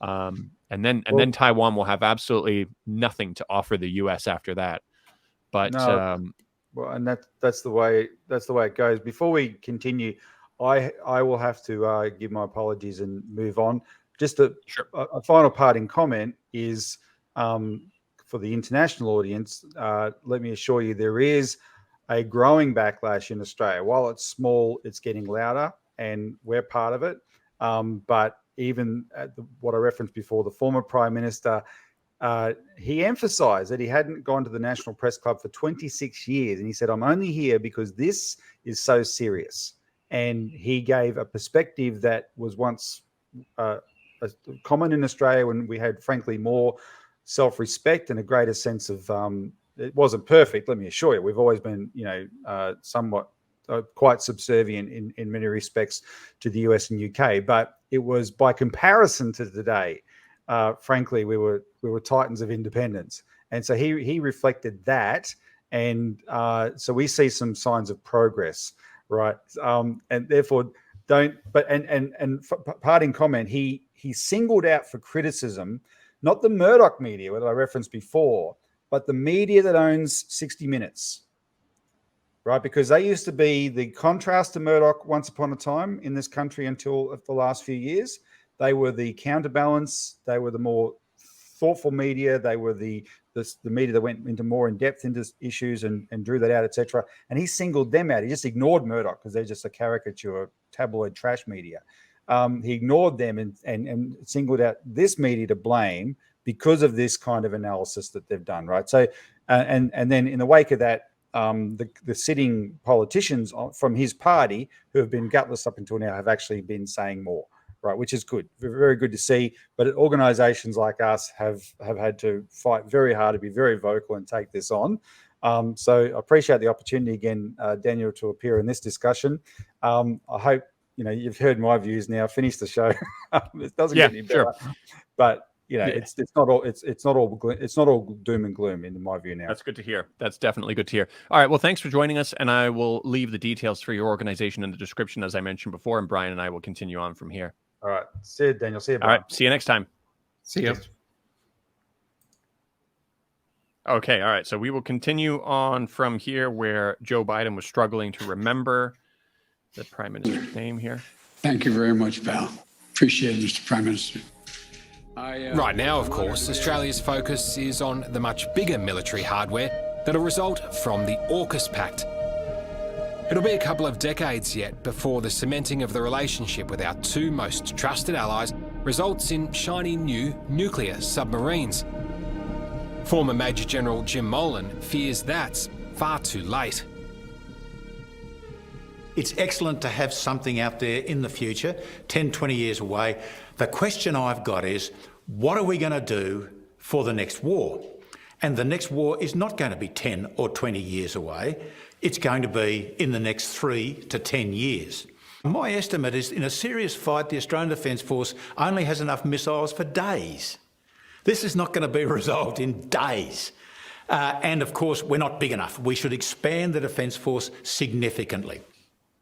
And then Taiwan will have absolutely nothing to offer the U.S. after that. But and that's the way it goes. Before we continue, I will have to give my apologies and move on. Just a final parting comment is for the international audience. Let me assure you, there is a growing backlash in Australia. While it's small, it's getting louder, and we're part of it. But even what I referenced before, the former Prime Minister, he emphasized that he hadn't gone to the National Press Club for 26 years. And he said, I'm only here because this is so serious. And he gave a perspective that was once common in Australia, when we had, frankly, more self-respect and a greater sense of, it wasn't perfect, let me assure you. We've always been, somewhat quite subservient in many respects to the US and UK. But it was, by comparison to today, frankly, we were titans of independence. And so he reflected that. And so we see some signs of progress, right? And therefore parting comment, he singled out for criticism, not the Murdoch media, that I referenced before, but the media that owns 60 Minutes, right? Because they used to be the contrast to Murdoch once upon a time in this country until the last few years. They were the counterbalance. They were the more thoughtful media. They were the media that went into more in depth into issues and drew that out, etc. And he singled them out. He just ignored Murdoch because they're just a caricature, tabloid trash media. He ignored them and singled out this media to blame because of this kind of analysis that they've done, right? So, and then in the wake of that, the sitting politicians from his party who have been gutless up until now have actually been saying more, right? Which is good, very good to see. But organisations like us have had to fight very hard to be very vocal and take this on. So I appreciate the opportunity again, Daniel, to appear in this discussion. I hope you've heard my views now. Finish the show. It doesn't get any better, but it's not all doom and gloom in my view now. That's good to hear. That's definitely good to hear. All right. Well, thanks for joining us, and I will leave the details for your organization in the description, as I mentioned before, and Brian and I will continue on from here. All right. See you, Daniel. See you. All right. See you next time. See you. Okay. All right. So we will continue on from here, where Joe Biden was struggling to remember the Prime Minister's name here. Thank you very much, pal. Appreciate it, Mr. Prime Minister. Right now, of course, Australia's focus is on the much bigger military hardware that'll result from the AUKUS Pact. It'll be a couple of decades yet before the cementing of the relationship with our two most trusted allies results in shiny new nuclear submarines. Former Major General Jim Molan fears that's far too late. It's excellent to have something out there in the future, 10, 20 years away. The question I've got is, what are we going to do for the next war? And the next war is not going to be 10 or 20 years away. It's going to be in the next 3 to 10 years. My estimate is in a serious fight, the Australian Defence Force only has enough missiles for days. This is not going to be resolved in days. And of course, we're not big enough. We should expand the Defence Force significantly.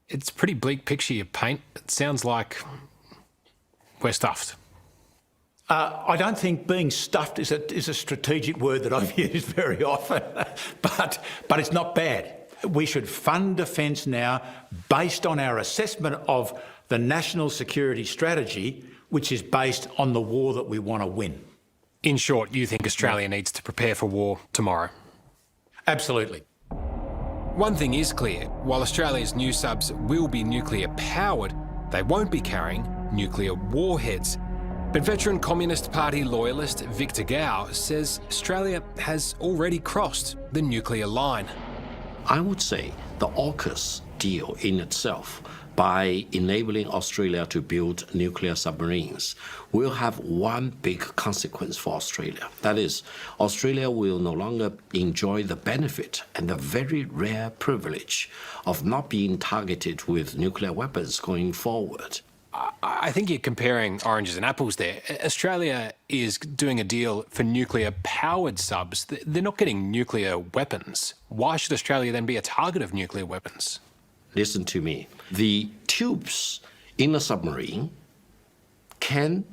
It's a pretty bleak picture you paint. It sounds like we're stuffed. I don't think being stuffed is a strategic word that I've used very often, but it's not bad. We should fund defence now based on our assessment of the national security strategy, which is based on the war that we want to win. In short, you think Australia needs to prepare for war tomorrow? Absolutely. One thing is clear, while Australia's new subs will be nuclear powered, they won't be carrying nuclear warheads. But veteran Communist Party loyalist Victor Gao says Australia has already crossed the nuclear line. I would say the AUKUS deal in itself, by enabling Australia to build nuclear submarines, will have one big consequence for Australia. That is, Australia will no longer enjoy the benefit and the very rare privilege of not being targeted with nuclear weapons going forward. I think you're comparing oranges and apples there. Australia is doing a deal for nuclear-powered subs. They're not getting nuclear weapons. Why should Australia then be a target of nuclear weapons? Listen to me. The tubes in a submarine can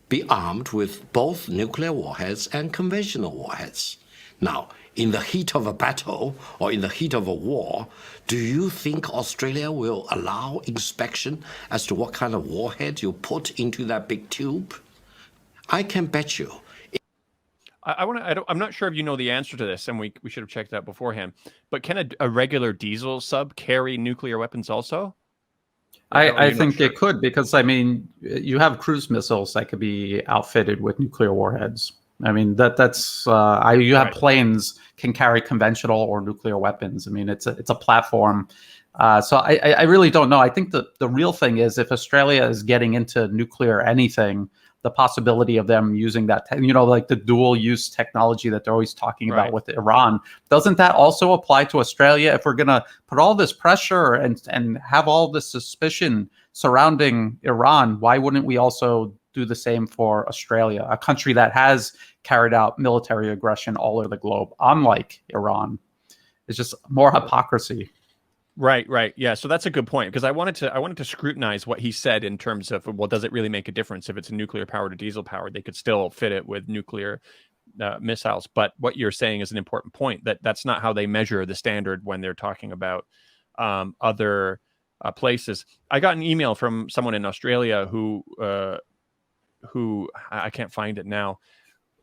be armed with both nuclear warheads and conventional warheads. Now, in the heat of a battle or in the heat of a war, do you think Australia will allow inspection as to what kind of warhead you put into that big tube? I can bet you. I'm not sure if you know the answer to this, and we should have checked that beforehand. But can a regular diesel sub carry nuclear weapons also? I think it could, because I mean, you have cruise missiles that could be outfitted with nuclear warheads. I mean, you have planes can carry conventional or nuclear weapons. I mean, it's a platform. So I really don't know. I think the real thing is, if Australia is getting into nuclear anything, the possibility of them using that, like the dual use technology that they're always talking about with Iran, doesn't that also apply to Australia? If we're going to put all this pressure and have all this suspicion surrounding Iran, why wouldn't we also do the same for Australia, a country that has carried out military aggression all over the globe, unlike Iran? It's just more hypocrisy. Right. Yeah. So that's a good point, because I wanted to scrutinize what he said in terms of, well, does it really make a difference if it's a nuclear powered or diesel powered? They could still fit it with nuclear missiles. But what you're saying is an important point, that's not how they measure the standard when they're talking about other places. I got an email from someone in Australia who I can't find it now,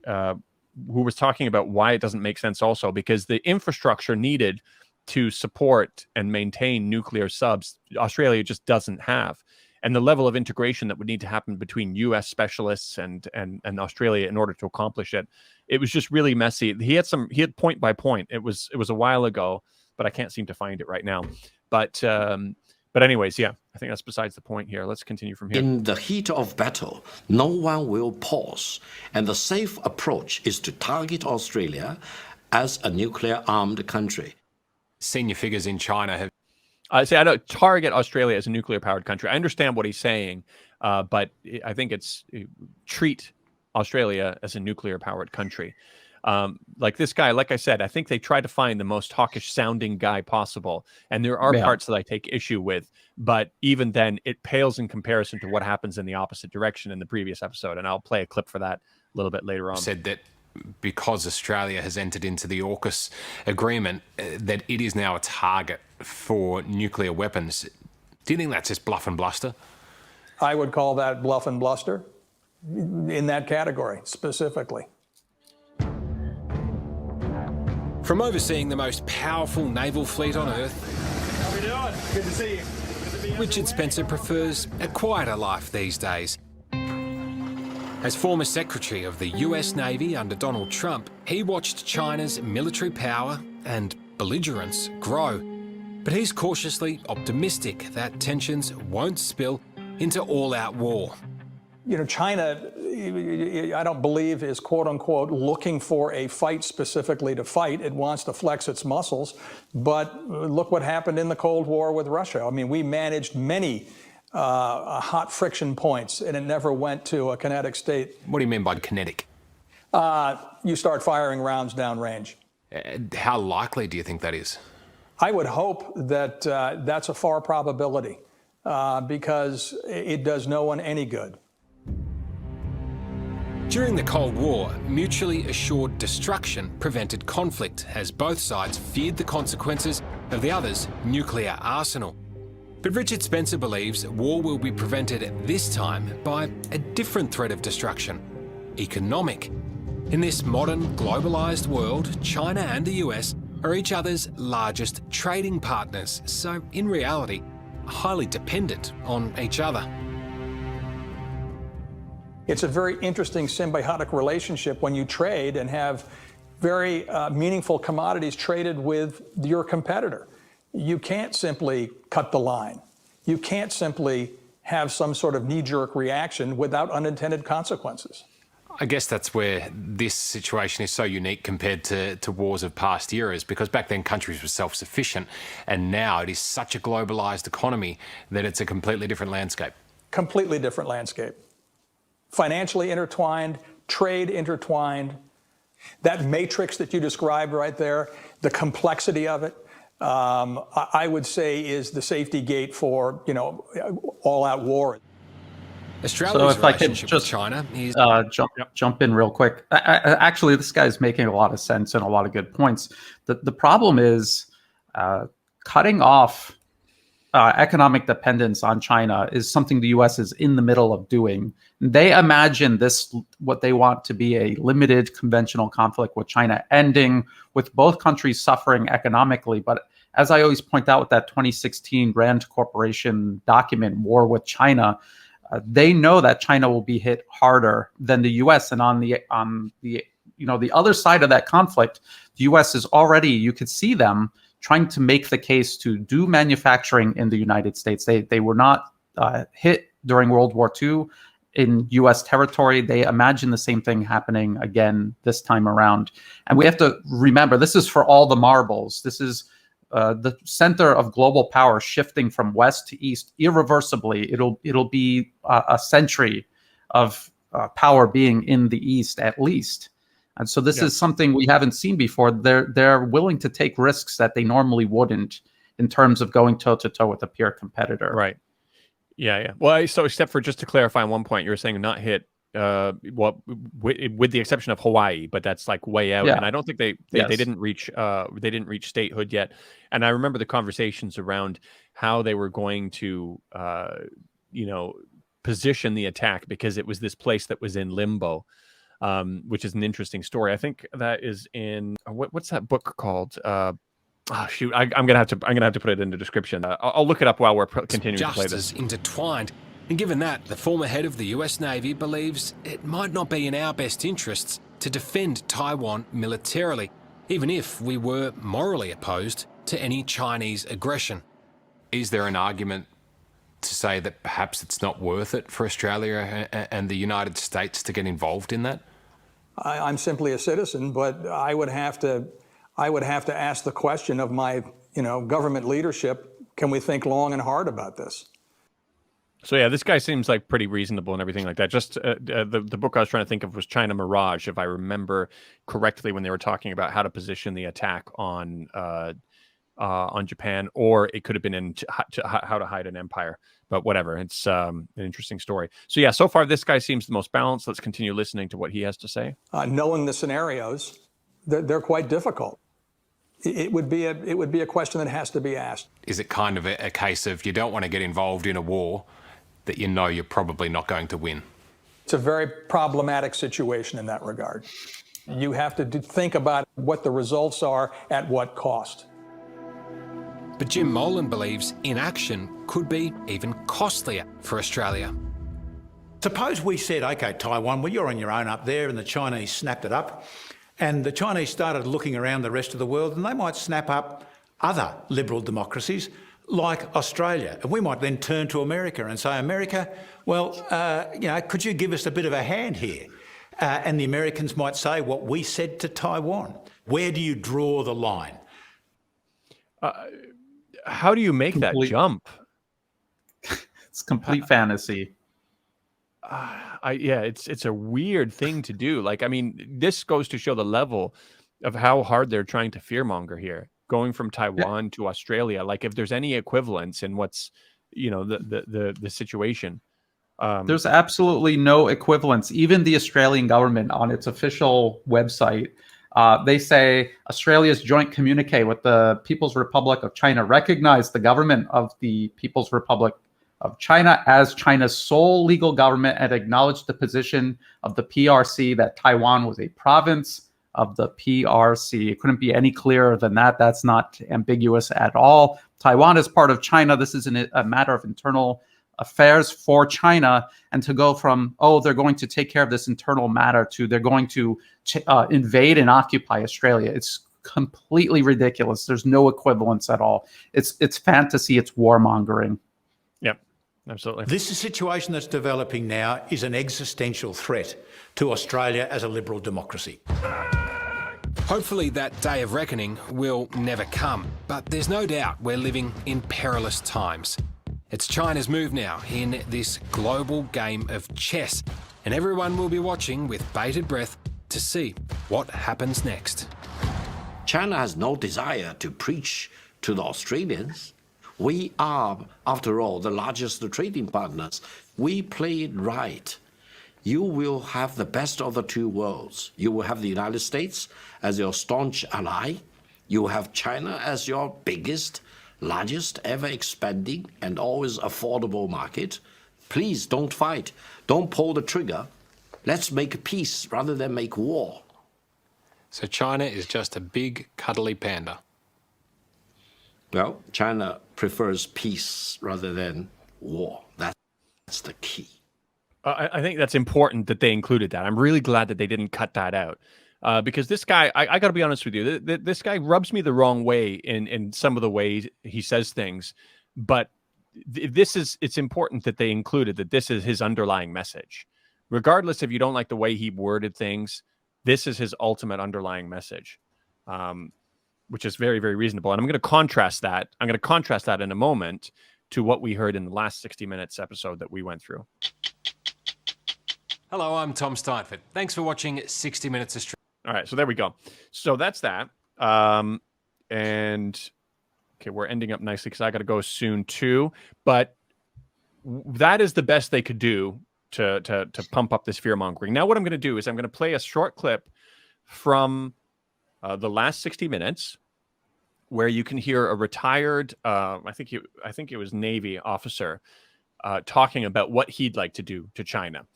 who was talking about why it doesn't make sense also, because the infrastructure needed to support and maintain nuclear subs, Australia just doesn't have. And the level of integration that would need to happen between US specialists and Australia in order to accomplish it, it was just really messy. He had point by point. It was a while ago, but I can't seem to find it right now. But anyways, yeah, I think that's besides the point here. Let's continue from here. In the heat of battle, no one will pause. And the safe approach is to target Australia as a nuclear-armed country. Senior figures in China have... I don't target Australia as a nuclear-powered country. I understand what he's saying, but I think it's treat Australia as a nuclear-powered country. Like this guy, like I said, I think they try to find the most hawkish-sounding guy possible, and there are parts that I take issue with, but even then, it pales in comparison to what happens in the opposite direction in the previous episode, and I'll play a clip for that a little bit later on. Said that because Australia has entered into the AUKUS agreement, that it is now a target for nuclear weapons. Do you think that's just bluff and bluster? I would call that bluff and bluster in that category specifically. From overseeing the most powerful naval fleet on Earth, how we doing? Good to see you. Richard Spencer prefers a quieter life these days. As former Secretary of the US Navy under Donald Trump, he watched China's military power and belligerence grow. But he's cautiously optimistic that tensions won't spill into all-out war. You know, China, I don't believe, is quote-unquote looking for a fight specifically to fight. It wants to flex its muscles. But look what happened in the Cold War with Russia. I mean, we managed many hot friction points, and it never went to a kinetic state. What do you mean by kinetic? You start firing rounds downrange. How likely do you think that is? I would hope that that's a far probability because it does no one any good. During the Cold War, mutually assured destruction prevented conflict as both sides feared the consequences of the other's nuclear arsenal. But Richard Spencer believes war will be prevented this time by a different threat of destruction: economic. In this modern, globalised world, China and the US are each other's largest trading partners, so in reality, highly dependent on each other. It's a very interesting symbiotic relationship when you trade and have very meaningful commodities traded with your competitor. You can't simply cut the line. You can't simply have some sort of knee-jerk reaction without unintended consequences. I guess that's where this situation is so unique compared to wars of past eras, because back then countries were self-sufficient, and now it is such a globalised economy that it's a completely different landscape. Completely different landscape. Financially intertwined, trade intertwined. That matrix that you described right there, the complexity of it, I would say is the safety gate for, you know, all-out war. Australia's so if I could relationship just with China is jump in real quick. Actually, this guy's making a lot of sense and a lot of good points. The problem is cutting off economic dependence on China is something the U.S. is in the middle of doing. They imagine this, what they want to be a limited conventional conflict with China ending, with both countries suffering economically. But as I always point out with that 2016 Rand Corporation document, War with China, they know that China will be hit harder than the U.S. And on the the other side of that conflict, the U.S. is already, you could see them trying to make the case to do manufacturing in the United States. They were not hit during World War II in U.S. territory. They imagine the same thing happening again this time around. And we have to remember, this is for all the marbles. This is the center of global power shifting from west to east irreversibly. It'll be a century of power being in the east at least. And so this is something we haven't seen before. They're willing to take risks that they normally wouldn't in terms of going toe-to-toe with a peer competitor. Right. Yeah. Well, so except for, just to clarify on one point, you were saying not hit with the exception of Hawaii, but that's like way out. And I don't think they didn't reach statehood yet. And I remember the conversations around how they were going to position the attack, because it was this place that was in limbo. Which is an interesting story. I think that is in what's that book called? I'm gonna have to put it in the description. I'll look it up while we're continuing to play this. Just as intertwined, and given that the former head of the US Navy believes it might not be in our best interests to defend Taiwan militarily, even if we were morally opposed to any Chinese aggression. Is there an argument to say that perhaps it's not worth it for Australia and the United States to get involved in that? I'm simply a citizen, but I would have to ask the question of my, government leadership. Can we think long and hard about this? So yeah, this guy seems like pretty reasonable and everything like that. Just the book I was trying to think of was China Mirage, if I remember correctly, when they were talking about how to position the attack on Japan, or it could have been how to hide an empire. But whatever, it's an interesting story. So yeah, so far this guy seems the most balanced. Let's continue listening to what he has to say. Knowing the scenarios, they're quite difficult. It would be a question that has to be asked. Is it kind of a case of you don't want to get involved in a war that you know you're probably not going to win? It's a very problematic situation in that regard. You have to think about what the results are at what cost. But Jim Molan believes inaction could be even costlier for Australia. Suppose we said, OK, Taiwan, well, you're on your own up there, and the Chinese snapped it up, and the Chinese started looking around the rest of the world, and they might snap up other liberal democracies like Australia. And we might then turn to America and say, America, well, could you give us a bit of a hand here? And the Americans might say what we said to Taiwan. Where do you draw the line? How do you make that jump? It's complete fantasy. It's a weird thing to do. Like, I mean, this goes to show the level of how hard they're trying to fearmonger here, going from Taiwan to Australia. Like, if there's any equivalence in what's, the situation. There's absolutely no equivalence. Even the Australian government on its official website, they say Australia's joint communique with the People's Republic of China recognized the government of the People's Republic of China as China's sole legal government and acknowledged the position of the PRC that Taiwan was a province of the PRC. It couldn't be any clearer than that. That's not ambiguous at all. Taiwan is part of China. This is a matter of internal affairs for China. And to go from, they're going to take care of this internal matter to they're going to invade and occupy Australia. It's completely ridiculous. There's no equivalence at all. It's fantasy. It's warmongering. Yep, absolutely. This situation that's developing now is an existential threat to Australia as a liberal democracy. Hopefully that day of reckoning will never come, but there's no doubt we're living in perilous times. It's China's move now in this global game of chess, and everyone will be watching with bated breath to see what happens next. China has no desire to preach to the Australians. We are, after all, the largest trading partners. We play it right. You will have the best of the two worlds. You will have the United States as your staunch ally. You will have China as your biggest, largest, ever expanding and always affordable market. Please don't fight. Don't pull the trigger. Let's make peace rather than make war. So China is just a big, cuddly panda. Well, China prefers peace rather than war. That's the key. I think that's important that they included that. I'm really glad that they didn't cut that out. Because this guy, I got to be honest with you, this guy rubs me the wrong way in some of the ways he says things. But it's important that they included that this is his underlying message. Regardless if you don't like the way he worded things, this is his ultimate underlying message, which is very, very reasonable. And I'm going to contrast that. I'm going to contrast that in a moment to what we heard in the last 60 Minutes episode that we went through. Hello, I'm Tom Steinford. Thanks for watching 60 Minutes Australia. All right, so there we go. So that's that. And okay, we're ending up nicely because I got to go soon too. But that is the best they could do to pump up this fear-mongering. Now what I'm going to do is I'm going to play a short clip from the last 60 Minutes where you can hear a retired, I think it was Navy officer talking about what he'd like to do to China.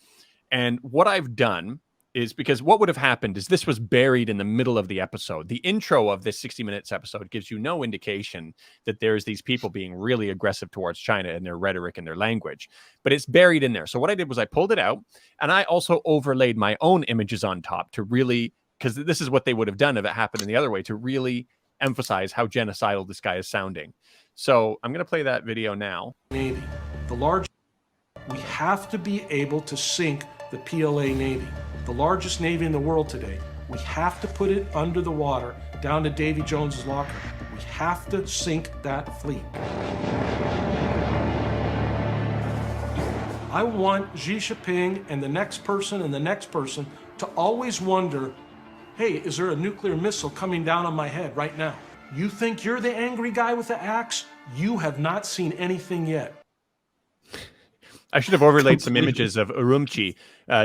And what I've done is, because what would have happened is this was buried in the middle of the episode. The intro of this 60 Minutes episode gives you no indication that there's these people being really aggressive towards China in their rhetoric and their language, but it's buried in there. So what I did was I pulled it out and I also overlaid my own images on top to really, because this is what they would have done if it happened in the other way, to really emphasize how genocidal this guy is sounding. So I'm going to play that video now. Navy, the large, we have to be able to sink the PLA Navy, the largest Navy in the world today. We have to put it under the water, down to Davy Jones's locker. We have to sink that fleet. I want Xi Jinping and the next person and the next person to always wonder, hey, is there a nuclear missile coming down on my head right now? You think you're the angry guy with the axe? You have not seen anything yet. I should have overlaid some images of Urumqi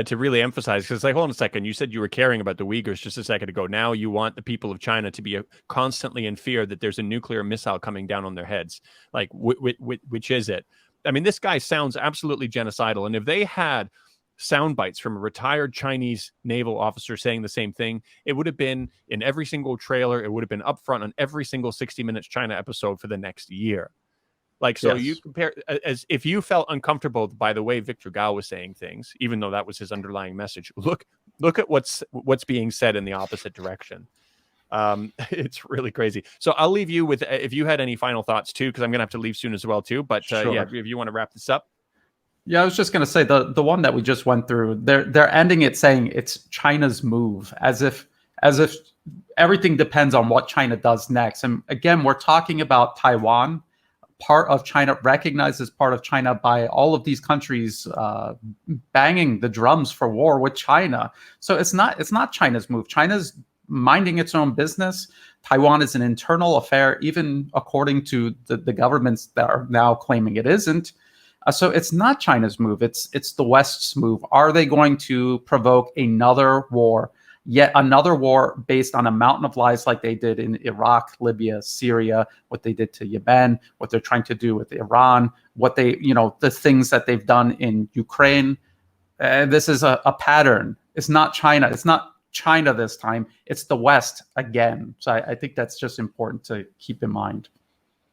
to really emphasize, because it's like, hold on a second, you said you were caring about the Uyghurs just a second ago. Now you want the people of China to be constantly in fear that there's a nuclear missile coming down on their heads. Like, which is it? I mean, this guy sounds absolutely genocidal. And if they had sound bites from a retired Chinese naval officer saying the same thing, it would have been in every single trailer. It would have been upfront on every single 60 Minutes China episode for the next year. Like, so you Yes. compare, as if you felt uncomfortable by the way Victor Gao was saying things, even though that was his underlying message. Look at what's being said in the opposite direction. It's really crazy. So I'll leave you with, if you had any final thoughts too, because I'm gonna have to leave soon as well too. But Sure. yeah, if you want to wrap this up. Yeah, I was just going to say the one that we just went through. They're ending it saying it's China's move, as if everything depends on what China does next. And again, we're talking about Taiwan, part of China, recognized as part of China by all of these countries banging the drums for war with China. So it's not China's move. China's minding its own business. Taiwan is an internal affair, even according to the governments that are now claiming it isn't. So it's not China's move. It's the West's move. Are they going to provoke another war, yet another war based on a mountain of lies like they did in Iraq, Libya, Syria, what they did to Yemen, what they're trying to do with Iran, what they, the things that they've done in Ukraine? This is a pattern. It's not China. It's not China this time. It's the West again. So I think that's just important to keep in mind.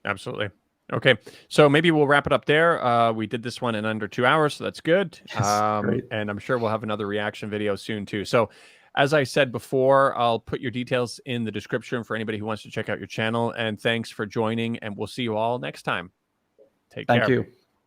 Absolutely. Okay, so maybe we'll wrap it up there. We did this one in under 2 hours, so that's good. Yes, great. And I'm sure we'll have another reaction video soon too. So as I said before, I'll put your details in the description for anybody who wants to check out your channel. And thanks for joining, and we'll see you all next time. Take care. Thank you.